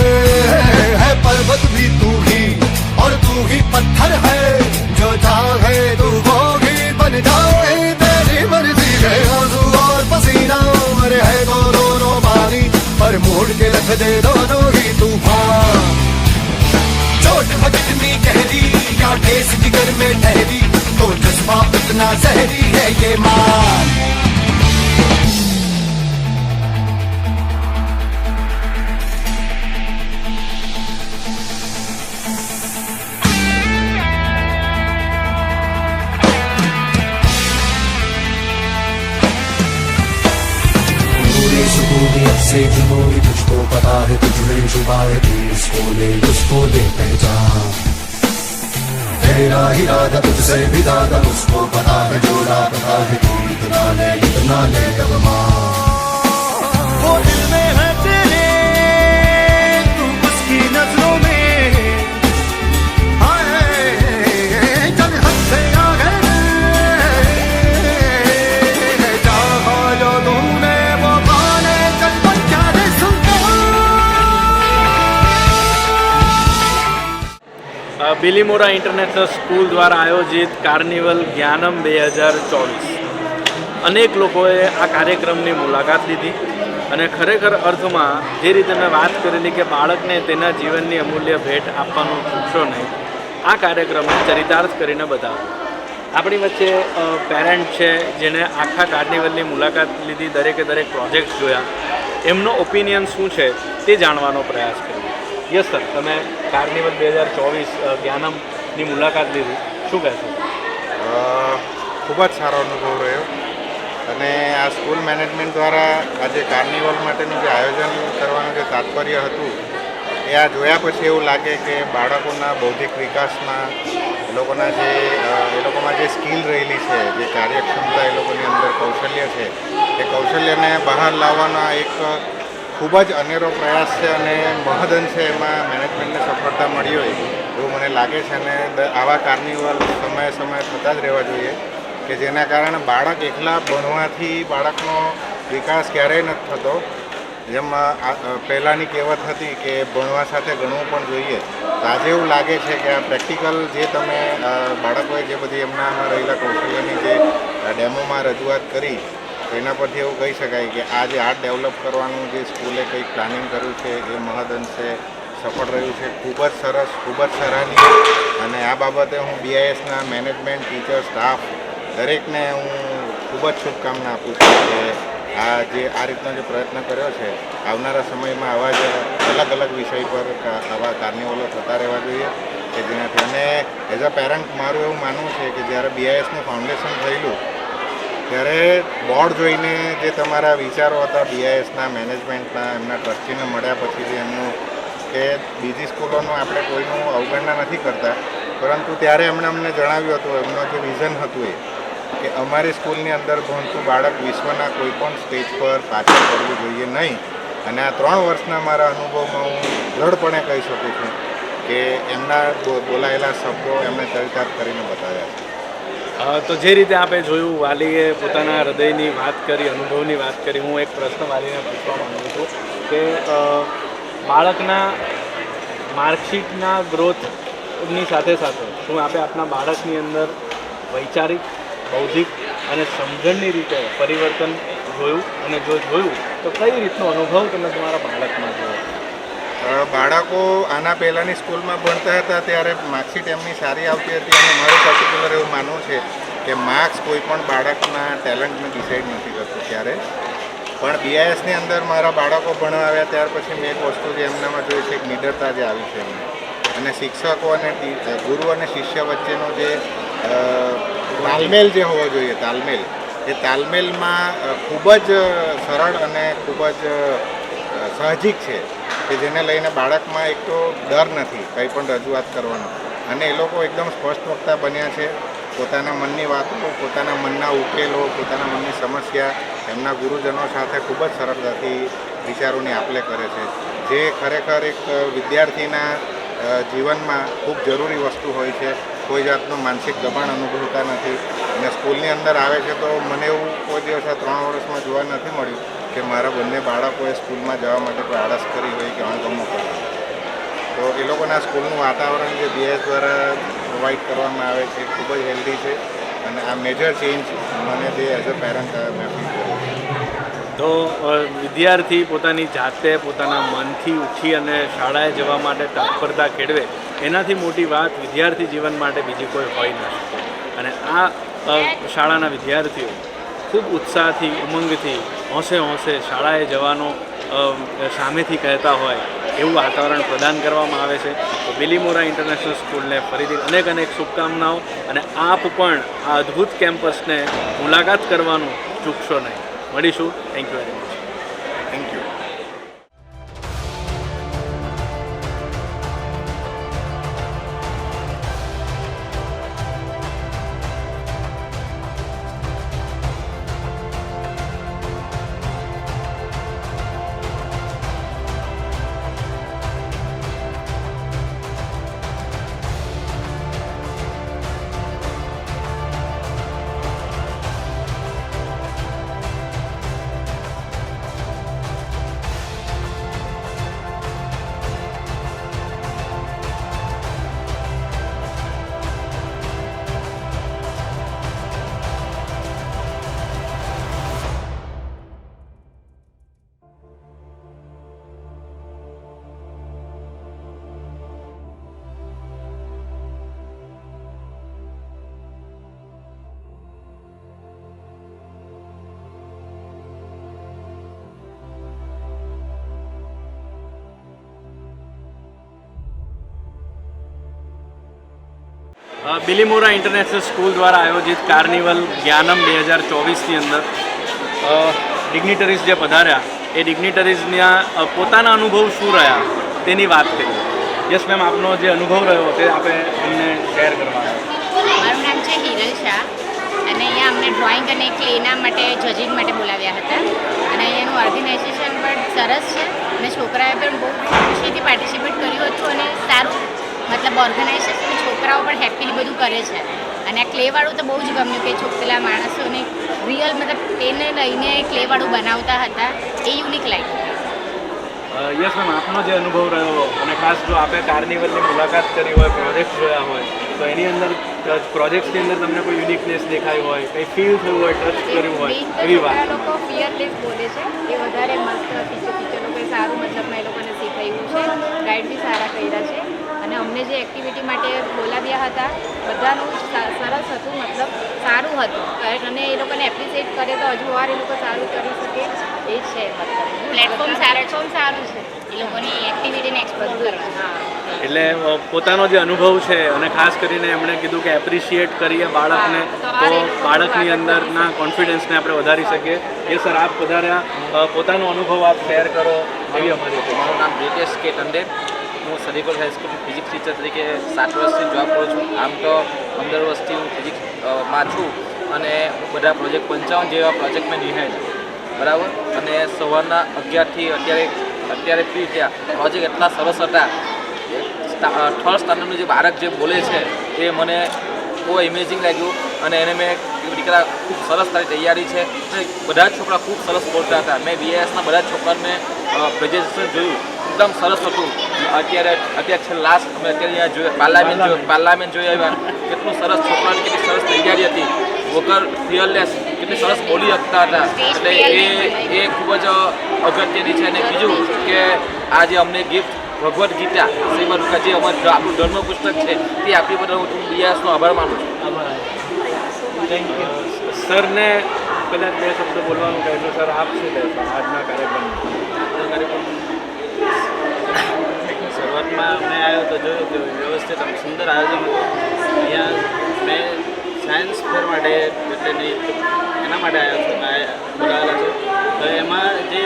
पर्वत भी तू ही और तू ही पत्थर है, जो चाहे तू वो ही बन जाए, तेरी मर्जी है। आंसू और पसीना मरे है तो दोनों पानी, पर मोड़ के रख दे दोनों ही तूफान। चोट कितनी गहरी या ठेस जिगर में ठहरी, तो जज्बा इतना जहरी है ये मान। से जुनून तुझको पता है, तुझ में छुपा है तू, इसको ले उसको ले पहचान। तेरा इरादा तुझसे भी ज्यादा उसको पता है, जो पता है तू इतना ले अब मान। वो दिल में है तेरे तू उसकी नजरों में, हाय चल हद से आगे चाहा जो तूने वो पाने चल बच्चा रे બિલીમોરા ઇન્ટરનેશનલ સ્કૂલ દ્વારા આયોજિત કાર્નિવલ જ્ઞાનમ 2024 અનેક લોકોએ આ કાર્યક્રમની મુલાકાત લીધી અને ખરેખર અર્થમાં જે રીતે મેં વાત કરેલી કે બાળકને તેના જીવનની અમૂલ્ય ભેટ આપવાનું ચૂકશો નહીં, આ કાર્યક્રમને ચરિતાર્થ કરીને બતાવ્યો. આપણી વચ્ચે પેરેન્ટ છે જેણે આખા કાર્નિવલની મુલાકાત લીધી, દરેક પ્રોજેક્ટ જોયા, એમનો ઓપિનિયન શું છે તે જાણવાનો પ્રયાસ કર્યો. યસ સર, તમે કાર્નિવલ 2024 જ્ઞાનમની મુલાકાત લીધી, શું કહેશો? ખૂબ જ સારો અનુભવ રહ્યો અને આ સ્કૂલ મેનેજમેન્ટ દ્વારા આજે કાર્નિવલ માટેનું જે આયોજન કરવાનું જે તાત્પર્ય હતું એ આ જોયા પછી એવું લાગે કે બાળકોના બૌદ્ધિક વિકાસમાં એ લોકોમાં જે સ્કિલ રહેલી છે, જે કાર્યક્ષમતા એ લોકોની અંદર કૌશલ્ય છે, એ કૌશલ્યને બહાર લાવવાના એક ખૂબ જ અનેરો પ્રયાસ છે અને મહદઅંશે એમાં મેનેજમેન્ટને સફળતા મળી હોય એવું મને લાગે છે. અને આવા કાર્નિવલ સમયે થતા જ રહેવા જોઈએ કે જેના કારણે બાળક એકલા ભણવાથી બાળકનો વિકાસ ક્યારેય નથી થતો. જેમ પહેલાંની કહેવત હતી કે ભણવા સાથે ગણવું પણ જોઈએ, તો આજે એવું લાગે છે કે આ પ્રેક્ટિકલ જે તમે બાળકોએ જે બધી એમનામાં રહેલા કૌશલ્યની જે ડેમોમાં રજૂઆત કરી, તો એના પરથી એવું કહી શકાય કે આ જે આર્ટ ડેવલપ કરવાનું જે સ્કૂલે કંઈક પ્લાનિંગ કર્યું છે એ મહદઅંશે સફળ રહ્યું છે. ખૂબ જ સરસ, ખૂબ જ સરાહનીય. અને આ બાબતે હું BISના મેનેજમેન્ટ, ટીચર, સ્ટાફ દરેકને હું ખૂબ જ શુભકામના આપું છું કે આ રીતનો જે પ્રયત્ન કર્યો છે, આવનારા સમયમાં આવા જ અલગ વિષય પર આવા કાર્નિવલો થતા રહેવા જોઈએ કે જેનાથી. અને એઝ અ પેરેન્ટ મારું એવું માનવું છે કે જ્યારે BISનું ફાઉન્ડેશન થયેલું ત્યારે બોર્ડ જોઈને જે તમારા વિચારો હતા BISના મેનેજમેન્ટના, એમના ટ્રસ્ટીને મળ્યા પછી એમનું કે બીજી સ્કૂલોનું આપણે કોઈનું અવગણના નથી કરતા, પરંતુ ત્યારે એમણે અમને જણાવ્યું હતું, એમનું જે વિઝન હતું એ કે અમારી સ્કૂલની અંદર ભણતું બાળક વિશ્વના કોઈ પણ સ્ટેજ પર પાછળ પડવું જોઈએ નહીં. અને આ 3 વર્ષના મારા અનુભવમાં હું દૃઢપણે કહી શકું છું કે એમના બોલાયેલા શબ્દો એમણે ચરિતાર્થ કરીને બતાવ્યા છે. તો જે રીતે આપણે જોયું, વાલીએ પોતાના હૃદયની વાત કરી, અનુભવની વાત કરી. હું એક પ્રશ્ન વાલીને પૂછવા માગું છું કે બાળકના માર્કશીટના ગ્રોથની સાથે શું આપણે આપણા બાળકની અંદર વૈચારિક, બૌદ્ધિક અને સમજણની રીતે પરિવર્તન જોયું? અને જો જોયું તો કઈ રીતનો અનુભવ તમે તમારા બાળકમાં જોયો? બાળકો આના પહેલાંની સ્કૂલમાં ભણતા હતા ત્યારે માર્કશીટ એમની સારી આવતી હતી અને મારું પર્ટિક્યુલર એવું માનવું છે કે માર્ક્સ કોઈ પણ બાળકના ટેલેન્ટને ડિસાઇડ નથી કરતું ત્યારે. પણ BISની અંદર મારા બાળકો ભણવા આવ્યા ત્યાર પછી મેં એક વસ્તુ જે એમનામાં જોઈ છે, એક નિડરતા જે આવી છે એમને. અને શિક્ષકો અને ગુરુ અને શિષ્ય વચ્ચેનો જે તાલમેલ જે હોવો જોઈએ, તાલમેલ એ તાલમેલમાં ખૂબ જ સરળ અને ખૂબ જ સાહજિક છે કે જેને લઈને બાળકમાં એક તો ડર નથી કંઈ પણ રજૂઆત કરવાનો, અને એ લોકો એકદમ સ્પષ્ટ વક્તા બન્યા છે. પોતાના મનની વાતો, પોતાના મનના ઉકેલો, પોતાના મનની સમસ્યા એમના ગુરુજનો સાથે ખૂબ જ સરળતાથી વિચારોની આપ-લે કરે છે, જે ખરેખર એક વિદ્યાર્થીના જીવનમાં ખૂબ જરૂરી વસ્તુ હોય છે. કોઈ જાતનું માનસિક દબાણ અનુભવતા નથી, અને સ્કૂલની અંદર આવે છે તો મને એવું કોઈ દિવસ આ 3 વર્ષમાં જોવા નથી મળ્યું કે મારા બંને બાળકોએ સ્કૂલમાં જવા માટે કોઈ આળસ કરી હોય કે અણગમો કર્યો. તો એ લોકોના સ્કૂલનું વાતાવરણ જે બીએસ દ્વારા પ્રોવાઈડ કરવામાં આવે છે ખૂબ જ હેલ્ધી છે, અને આ મેજર ચેન્જ મને જે એઝ અ પેરેન્ટ મેં ફીલ કર્યું. તો વિદ્યાર્થી પોતાની જાતે પોતાના મનથી ઉઠી અને શાળાએ જવા માટે તત્પરતા કેળવે, એનાથી મોટી વાત વિદ્યાર્થી જીવન માટે બીજી કોઈ હોય ન શકે. અને આ શાળાના વિદ્યાર્થીઓ ખૂબ ઉત્સાહથી, ઉમંગથી, હોંશે હોંશે શાળાએ જવાનો સામેથી કહેતા હોય એવું વાતાવરણ પ્રદાન કરવામાં આવે છે. તો બિલીમોરા ઇન્ટરનેશનલ સ્કૂલને ફરીથી અનેક શુભકામનાઓ, અને આપ પણ આ અદ્ભુત કેમ્પસને મુલાકાત કરવાનું ચૂકશો નહીં. મળીશું. Thank you very much. Thank you. Bilimora international school દ્વારા આયોજિત કાર્નિવલ જ્ઞાનમ 2024ની અંદર ડિગ્નિટરીઝ જે પધાર્યા એ ડિગ્નિટરીઝના પોતાના અનુભવ શું રહ્યા તેની વાત કરી. યસ મેમ, આપનો જે અનુભવ રહ્યો તે આપણે અમને શેર કરવાનો. મારું નામ છે હિરલ શાહ, અને અહીંયા અમને ડ્રોઈંગ અને ક્લેના માટે જજિંગ માટે બોલાવ્યા હતા, અને અહીંયાનું ઓર્ગેનાઇઝેશન પણ સરસ છે, અને છોકરાએ પણ બહુ ખુશીથી પાર્ટિસિપેટ કર્યું હતું, અને સારું મતલબ ઓર્ગેનાઇઝેશન છોકરાઓ પણ હેપીલી બધું કરે છે. અને આ ક્લેવાળું તો બહુ જ ગમ્યું કે પેલા માણસોને રિયલ મતલબ એને લઈને ક્લેવાળું બનાવતા હતા, એ યુનિક લાગ્યું. યસ મેમ, આપનો જે અનુભવ રહ્યો, અને ખાસ જો આપણે કાર્નિવલની મુલાકાત કરી હોય, પ્રોજેક્ટ જોયા હોય, તો એની અંદર પ્રોજેક્ટ્સની અંદર તમને કોઈ યુનિકનેસ દેખાઈ હોય, કંઈ ફીલ થયું હોય, ટચ કર્યું હોય એવી વાત. લોકો ફિયરલેસ બોલે છે, એ વધારે મસ્ત ટીચર લોકોએ સારું મતલબ એ લોકોને શીખવ્યું છે, ગાઈડ બી સારા કર્યા છે. અને અમને જે એક્ટિવિટી માટે બોલાવ્યા હતા બધાનું સરસ હતું, મતલબ સારું હતું, અને એ લોકોને એપ્રિશિએટ કરે તો હજુ વાર એ લોકો સારું કરી શકે એ જ છે. મતલબ પ્લેટફોર્મ સારું છે એ લોકોની એક્ટિવિટીને એક્સપ્લોર કરવાનું. એટલે પોતાનો જે અનુભવ છે, અને ખાસ કરીને એમણે કીધું કે એપ્રિશિએટ કરીએ બાળકને, તો બાળકની અંદરના કોન્ફિડન્સને આપણે વધારી શકીએ. એ સર, આપ પધાર્યા, પોતાનો અનુભવ આપ શેર કરો એવી અમારી. મારું નામ બ્રિટેશ કે ટંડે, હું સરીકોટ હાઈસ્કૂલ ફિઝિક્સ ટીચર તરીકે 7 વર્ષથી જોબ કરું છું. આમ તો 15 વર્ષથી હું ફિઝિક્સમાં છું, અને બધા પ્રોજેક્ટ 55 જેવા પ્રોજેક્ટ મેં નિહાળ્યા, બરાબર. અને સવારના 11થી અત્યારે ફ્રી થયા. પ્રોજેક્ટ એટલા સરસ હતા. 3rd સ્ટાન્ડર્ડનું જે બાળક જે બોલે છે એ મને બહુ ઇમેજિંગ લાગ્યું, અને એને મેં દીકરા ખૂબ સરસ તારી તૈયારી છે. બધા જ છોકરા ખૂબ સરસ બોલતા હતા. મેં બીએસના બધા જ છોકરાને પ્રેઝન્ટેશન જોયું, એકદમ સરસ હતું. અત્યારે છે લાસ્ટ અમે અત્યારે અહીંયા પાર્લામેન્ટ જોઈ આવ્યા. કેટલું સરસ છોકરાની કેટલી સરસ તૈયારી હતી, વગર ફિયરલેસ કેટલી સરસ બોલી શકતા હતા. એટલે એ ખૂબ જ અગત્યની છે. અને બીજું કે આજે અમને ગિફ્ટ ભગવદ્ ગીતા શ્રીમદ જે અમારું આપણું ધર્મ પુસ્તક છે તે આપણી બધા હું બીએસનો આભાર માનું છું. Thank you. સરને કદાચ 2 શબ્દ બોલવાનું કહેજો. સર, આપ શું કહેશો આજના કાર્યક્રમ? શરૂઆતમાં મેં આવ્યો તો જોયું કે વ્યવસ્થિત સુંદર આયોજન હતું. અહીંયા મેં સાયન્સ ફેર માટે એટલે શાના માટે બોલાવેલા છે તો એમાં જે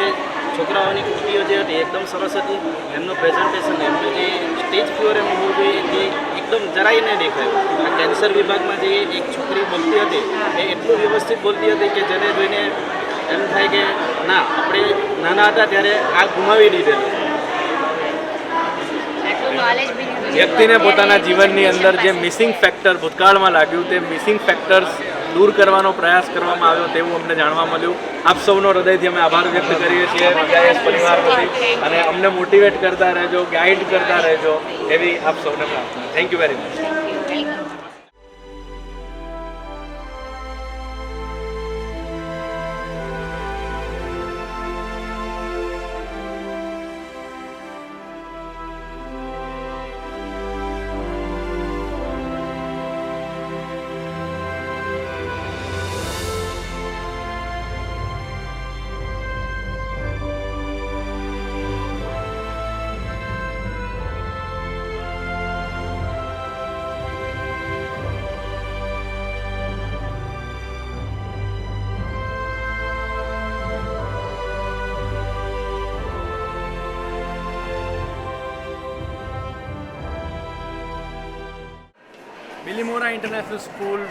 છોકરાઓની કૃતિઓ જે હતી એકદમ સરસ હતી. એમનું પ્રેઝન્ટેશન, એમનું જે સ્ટેજ ફ્યોર એમ હોવું જોઈએ તે એકદમ જરાય નહીં દેખાયું. કેન્સર વિભાગમાં જે એક છોકરી બોલતી હતી એ એટલું વ્યવસ્થિત બોલતી હતી કે જેને જોઈને એમ થાય કે ના, આપણે નાના હતા ત્યારે આ ગુમાવી દીધેલું. વ્યક્તિને પોતાના જીવનની અંદર જે મિસિંગ ફેક્ટર ભૂતકાળમાં લાગ્યું તે મિસિંગ ફેક્ટર્સ દૂર કરવાનો પ્રયાસ કરવામાં આવ્યો તેવું અમને જાણવા મળ્યું. આપ સૌનો હૃદયથી અમે આભાર વ્યક્ત કરીએ છીએ બીઆઈએસ પરિવાર વતી, અને અમને મોટિવેટ કરતા રહેજો, ગાઈડ કરતા રહેજો એવી આપ સૌને પ્રાર્થના. Thank you very much. Bilimora international school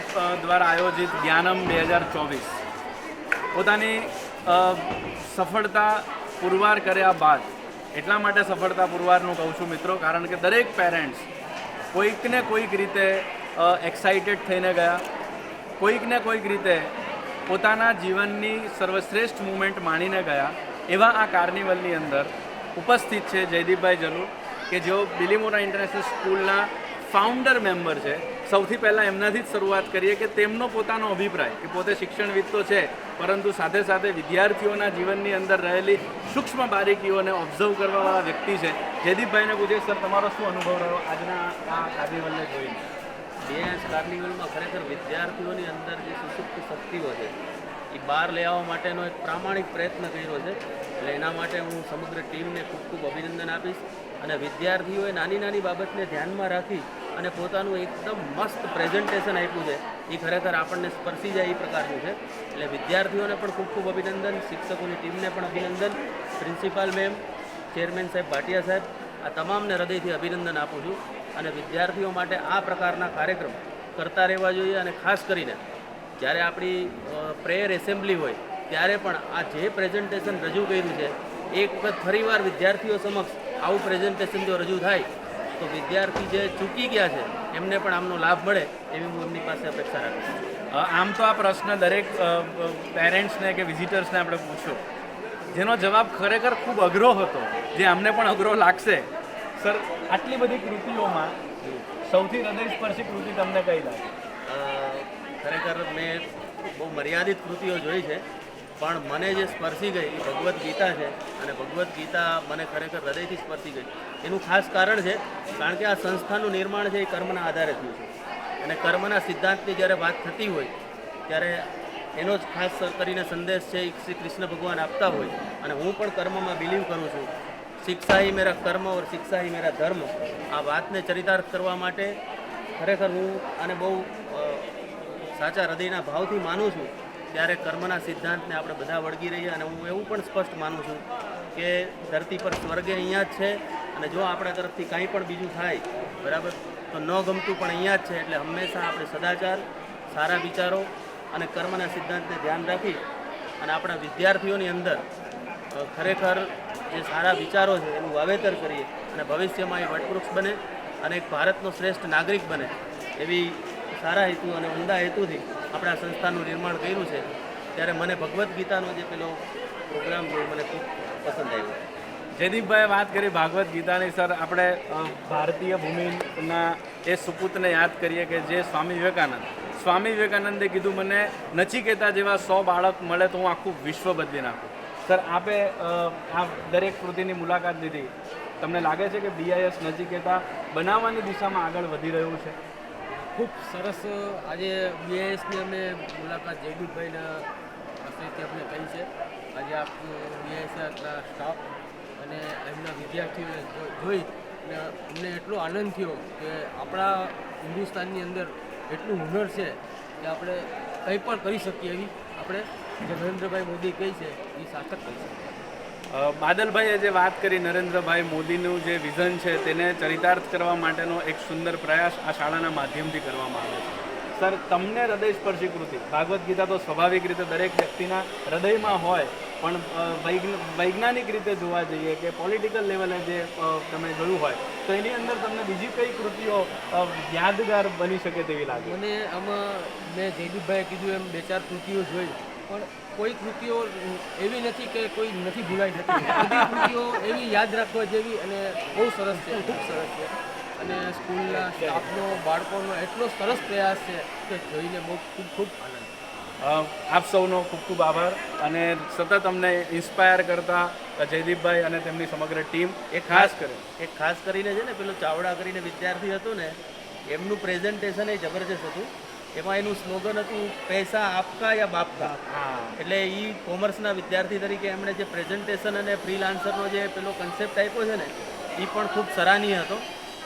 દ્વારા આયોજિત જ્ઞાનમ 2024 પોતાની સફળતા પુરવાર કર્યા બાદ, એટલા માટે સફળતા પુરવારનું કહું છું મિત્રો, કારણ કે દરેક પેરેન્ટ્સ કોઈકને કોઈક રીતે એક્સાઇટેડ થઈને ગયા, કોઈકને કોઈક રીતે પોતાના જીવનની સર્વશ્રેષ્ઠ મુમેન્ટ માણીને ગયા. એવા આ કાર્નિવલની અંદર ઉપસ્થિત છે જયદીપભાઈ જલુ, કે જેઓ બિલીમોરા ઇન્ટરનેશનલ સ્કૂલના ફાઉન્ડર મેમ્બર છે. સૌથી પહેલાં એમનાથી જ શરૂઆત કરીએ કે તેમનો પોતાનો અભિપ્રાય, કે પોતે શિક્ષણવિદ તો છે પરંતુ સાથે સાથે વિદ્યાર્થીઓના જીવનની અંદર રહેલી સૂક્ષ્મ બારીકીઓને ઓબ્ઝર્વ કરવાવાળા વ્યક્તિ છે. જયદીપભાઈને પૂછીએ, સર તમારો શું અનુભવ રહ્યો આજના આ કાર્નિવલને જોઈને? બીઆઈએસ કાર્નિવલમાં ખરેખર વિદ્યાર્થીઓની અંદર જે સુસુપ્ત શક્તિઓ છે એ બહાર લઈ આવવા માટેનો એક પ્રામાણિક પ્રયત્ન કર્યો છે. એટલે એના માટે હું સમગ્ર ટીમને ખૂબ ખૂબ અભિનંદન આપીશ. અને વિદ્યાર્થીઓએ નાની નાની બાબતને ધ્યાનમાં રાખી અને પોતાનું એકદમ મસ્ત પ્રેઝન્ટેશન આપ્યું છે. એ ખરેખર આપણને સ્પર્શી જાય એ પ્રકારનું છે. એટલે વિદ્યાર્થીઓને પણ ખૂબ ખૂબ અભિનંદન, શિક્ષકોની ટીમને પણ અભિનંદન, પ્રિન્સિપાલ મેમ, ચેરમેન સાહેબ, ભાટિયા સાહેબ, આ તમામને હૃદયથી અભિનંદન આપું છું. અને વિદ્યાર્થીઓ માટે આ પ્રકારના કાર્યક્રમ કરતા રહેવા જોઈએ. અને ખાસ કરીને જ્યારે આપણી પ્રેયર એસેમ્બલી હોય ત્યારે પણ આ જે પ્રેઝન્ટેશન રજૂ કર્યું છે એક વખત ફરીવાર વિદ્યાર્થીઓ સમક્ષ આવું પ્રેઝન્ટેશન જો રજૂ થાય તો વિદ્યાર્થી જે ચૂકી ગયા છે એમને પણ આમનો લાભ મળે એવી હું એમની પાસે અપેક્ષા રાખું છું. આમ તો આ પ્રશ્ન દરેક પેરેન્ટ્સને કે વિઝિટર્સને આપણે પૂછ્યો, જેનો જવાબ ખરેખર ખૂબ અઘરો હતો, જે અમને પણ અઘરો લાગશે. સર, આટલી બધી કૃતિઓમાં સૌથી હૃદયસ્પર્શી કૃતિ તમને કઈ લાગે? ખરેખર મેં બહુ મર્યાદિત કૃતિઓ જોઈ છે, પણ મને જે સ્પર્શી ગઈ એ ભગવદ્ ગીતા છે. અને ભગવદ્ ગીતા મને ખરેખર હૃદયથી સ્પર્શી ગઈ. એનું ખાસ કારણ છે કારણ કે આ સંસ્થાનું નિર્માણ છે એ કર્મના આધારે થયું છે. અને કર્મના સિદ્ધાંતની જ્યારે વાત થતી હોય ત્યારે એનો જ ખાસ કરીને સંદેશ છે એ શ્રી કૃષ્ણ ભગવાન આપતા હોય. અને હું પણ કર્મમાં બિલીવ કરું છું. શિક્ષા હી મેરા કર્મ ઓર શિક્ષા હી મેરા ધર્મ. આ વાતને ચરિતાર્થ કરવા માટે ખરેખર હું આને બહુ સાચા હૃદયના ભાવથી માનું છું. ત્યારે કર્મના સિદ્ધાંતને આપણે બધા વળગી રહીએ. અને હું એવું પણ સ્પષ્ટ માનું છું કે ધરતી પર સ્વર્ગે અહીંયા જ છે. અને જો આપણા તરફથી કાંઈ પણ બીજું થાય બરાબર તો ન ગમતું પણ અહીંયા જ છે. એટલે હંમેશા આપણે સદાચાર, સારા વિચારો અને કર્મના સિદ્ધાંતને ધ્યાન રાખી અને આપણા વિદ્યાર્થીઓની અંદર ખરેખર જે સારા વિચારો છે એનું વાવેતર કરીએ અને ભવિષ્યમાં એ વટવૃક્ષ બને અને એક ભારતનો શ્રેષ્ઠ નાગરિક બને એવી સારા હેતુ અને ઉમદા હેતુથી આપણે આ સંસ્થાનું નિર્માણ કર્યું છે. ત્યારે મને ભગવદ્ ગીતાનો જે પેલો પ્રોગ્રામ જોયો મને ખૂબ પસંદ આવ્યો. જયદીપભાઈએ વાત કરી ભાગવદ્ ગીતાની. સર, આપણે ભારતીય ભૂમિના એ સુપુતને યાદ કરીએ કે જે સ્વામી વિવેકાનંદે કીધું, મને નચિકેતા જેવા 100 બાળક મળે તો હું આખું વિશ્વ બદલી નાખું. સર, આપે આ દરેક કૃતિની મુલાકાત લીધી, તમને લાગે છે કે બીઆઈએસ નચિકેતા બનાવવાની દિશામાં આગળ વધી રહ્યું છે? ખૂબ સરસ. આજે બીઆઈએસની અમે મુલાકાત જયદીપભાઈના પાસેથી અમને કહી છે. આજે આખું બીઆઈએસના સ્ટાફ અને એમના વિદ્યાર્થીઓને જોઈ અને અમને એટલો આનંદ થયો કે આપણા હિન્દુસ્તાનની અંદર એટલું હુનર છે કે આપણે કંઈ પણ કરી શકીએ એવી આપણે જે નરેન્દ્રભાઈ મોદી કહે છે એ સાર્થક કરી શકીએ. બાદલભાઈએ જે વાત કરી નરેન્દ્રભાઈ મોદીનું જે વિઝન છે તેને ચરિતાર્થ કરવા માટેનો એક સુંદર પ્રયાસ આ શાળાના માધ્યમથી કરવામાં આવે છે. સર, તમને હૃદયસ્પર્શી કૃતિ, ભાગવદ્ ગીતા તો સ્વાભાવિક રીતે દરેક વ્યક્તિના હૃદયમાં હોય, પણ વૈજ્ઞાનિક રીતે જોવા જઈએ કે પોલિટિકલ લેવલે જે તમે જોયું હોય તો એની અંદર તમને બીજી કઈ કૃતિઓ યાદગાર બની શકે તેવી લાગે? મને આમાં મેં જયદીપભાઈએ કીધું એમ 2-4 કૃતિઓ જોઈ, પણ કોઈ કૃતિઓ એવી નથી કે કોઈ નથી ભૂલાઈ જતી. બધી કૃતિઓ એવી યાદ રાખવા જેવી અને બહુ સરસ છે, ખૂબ સરસ છે. અને સ્કૂલના સ્ટાફનો, બાળકોનો એટલો સરસ પ્રયાસ છે કે જોઈને બહુ ખૂબ ખૂબ આનંદ. આપ સૌનો ખૂબ ખૂબ આભાર અને સતત અમને ઇન્સ્પાયર કરતા જયદીપભાઈ અને તેમની સમગ્ર ટીમ ખાસ કરીને છે ને પેલું ચાવડા કરીને વિદ્યાર્થી હતું ને, એમનું પ્રેઝન્ટેશન એ જબરજસ્ત હતું. એમાં એનું સ્લોગન હતું પૈસા આપકા યા બાપકા. એટલે એ કોમર્સના વિદ્યાર્થી તરીકે એમણે જે પ્રેઝન્ટેશન અને ફ્રીલાન્સરનો જે પેલો કન્સેપ્ટ આપ્યો છે ને એ પણ ખૂબ સરાહનીય હતો.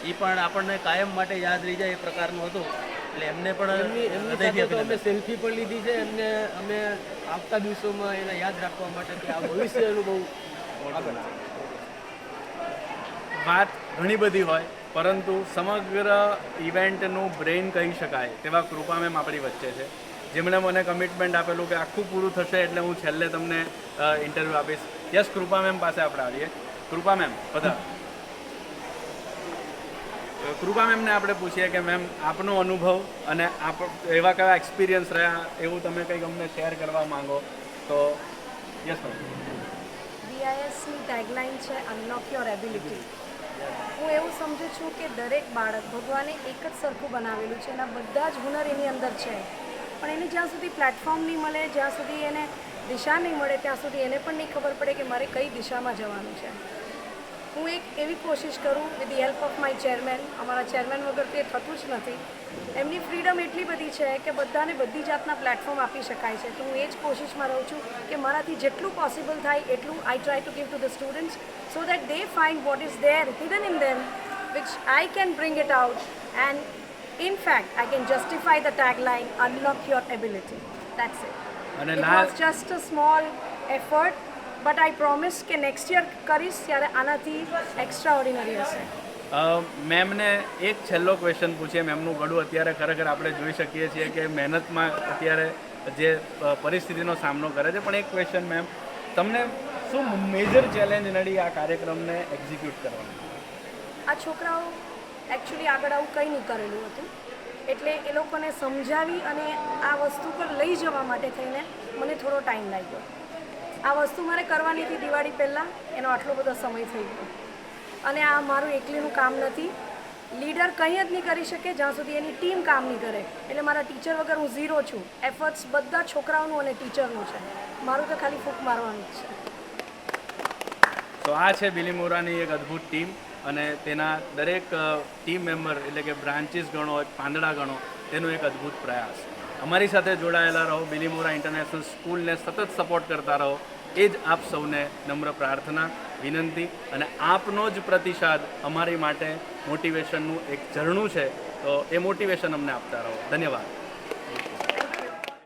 એ પણ આપણને કાયમ માટે યાદ રહી જાય એ પ્રકારનું હતું. એટલે એમને પણ એમની સાથે તો અમે સેલ્ફી પણ લીધી છે. એમને અમે આવતા દિવસોમાં એને યાદ રાખવા માટે કે આ ભવિષ્યનું બહુ આગળ છે. વાત ઘણી બધી હોય, પરંતુ સમગ્ર ઇવેન્ટનું બ્રેઇન કહી શકાય તેવા કૃપા મેમ આપણી વચ્ચે છે, જેમણે મને કમિટમેન્ટ આપેલું કે આખું પૂરું થશે એટલે હું છેલ્લે તમને ઇન્ટરવ્યૂ આપીશ. યસ, કૃપા મેમ પાસે આપણે આવીએ. કૃપા મેમ બધા કૃપા મેમને આપણે પૂછીએ કે મેમ આપનો અનુભવ અને એવા કયા એક્સપિરિયન્સ રહ્યા એવું તમે કંઈક અમને શેર કરવા માંગો તો. Yes ma'am. BISની ટેગલાઇન છે અનલોક યોર એબિલિટી. હું એવું સમજુ છું કે દરેક બાળક ભગવાને એક જ સરખું બનાવેલું છે, એના બધા જ હુનર એની અંદર છે, પણ એને જ્યાં સુધી પ્લેટફોર્મ નહીં મળે, જ્યાં સુધી એને દિશા નહીં મળે, ત્યાં સુધી એને પણ નહીં ખબર પડે કે મારે કઈ દિશામાં જવાનું છે. હું એક એવી કોશિશ કરું with the help of my chairman. અમારા ચેરમેન વગર તે થતું જ નથી. એમની ફ્રીડમ એટલી બધી છે કે બધાને બધી જાતના પ્લેટફોર્મ આપી શકાય છે. તો હું એ જ કોશિશમાં રહું છું કે મારાથી જેટલું પોસિબલ થાય એટલું આઈ try to give to the students so that they find what is there hidden in them which I can bring it out and in fact I can justify the tagline unlock your ability. That's it. It was just a small effort, but I promise કે next year કરીશ ત્યારે આનાથી extra ordinary હશે. મેમને એક છેલ્લો question પૂછીએ. મેમનું ગળું અત્યારે ખરેખર આપણે જોઈ શકીએ છીએ કે મહેનતમાં અત્યારે જે પરિસ્થિતિનો સામનો કરે છે, પણ એક ક્વેશ્ચન મેમ, તમને શું મેજર ચેલેન્જ નડી આ કાર્યક્રમને એક્ઝિક્યુટ કરવામાં? આ છોકરાઓ એકચ્યુઅલી આગળ આવું કંઈ નહીં કરેલું હતું, એટલે એ લોકોને સમજાવી અને આ વસ્તુ પર લઈ જવા માટે થઈને મને થોડો ટાઈમ લાગ્યો. આ વસ્તુ મારે કરવાની હતી દિવાળી પહેલાં, એનો આટલો બધો સમય થઈ ગયો. અને આ મારું એકલીનું કામ નથી. લીડર કંઈ જ નહીં કરી શકે જ્યાં સુધી એની ટીમ કામ નહીં કરે. એટલે મારા ટીચર વગર હું ઝીરો છું. એફર્ટ્સ બધા છોકરાઓનું અને ટીચરનું છે. મારું તો ખાલી ફૂંક મારવાનું જ છે. તો આ છે બિલીમોરાની એક અદ્ભુત ટીમ અને તેના દરેક ટીમ મેમ્બર એટલે કે બ્રાન્ચીસ ગણો, પાંદડા ગણો, તેનો એક અદ્ભુત પ્રયાસ. અમારી સાથે જોડાયેલા રહો, બિલીમોરા ઇન્ટરનેશનલ સ્કૂલને સતત સપોર્ટ કરતા રહો, એ જ આપ સૌને નમ્ર પ્રાર્થના, વિનંતી. અને આપનો જ પ્રતિસાદ અમારી માટે મોટિવેશનનું એક ઝરણું છે, તો એ મોટિવેશન અમને આપતા રહો. ધન્યવાદ.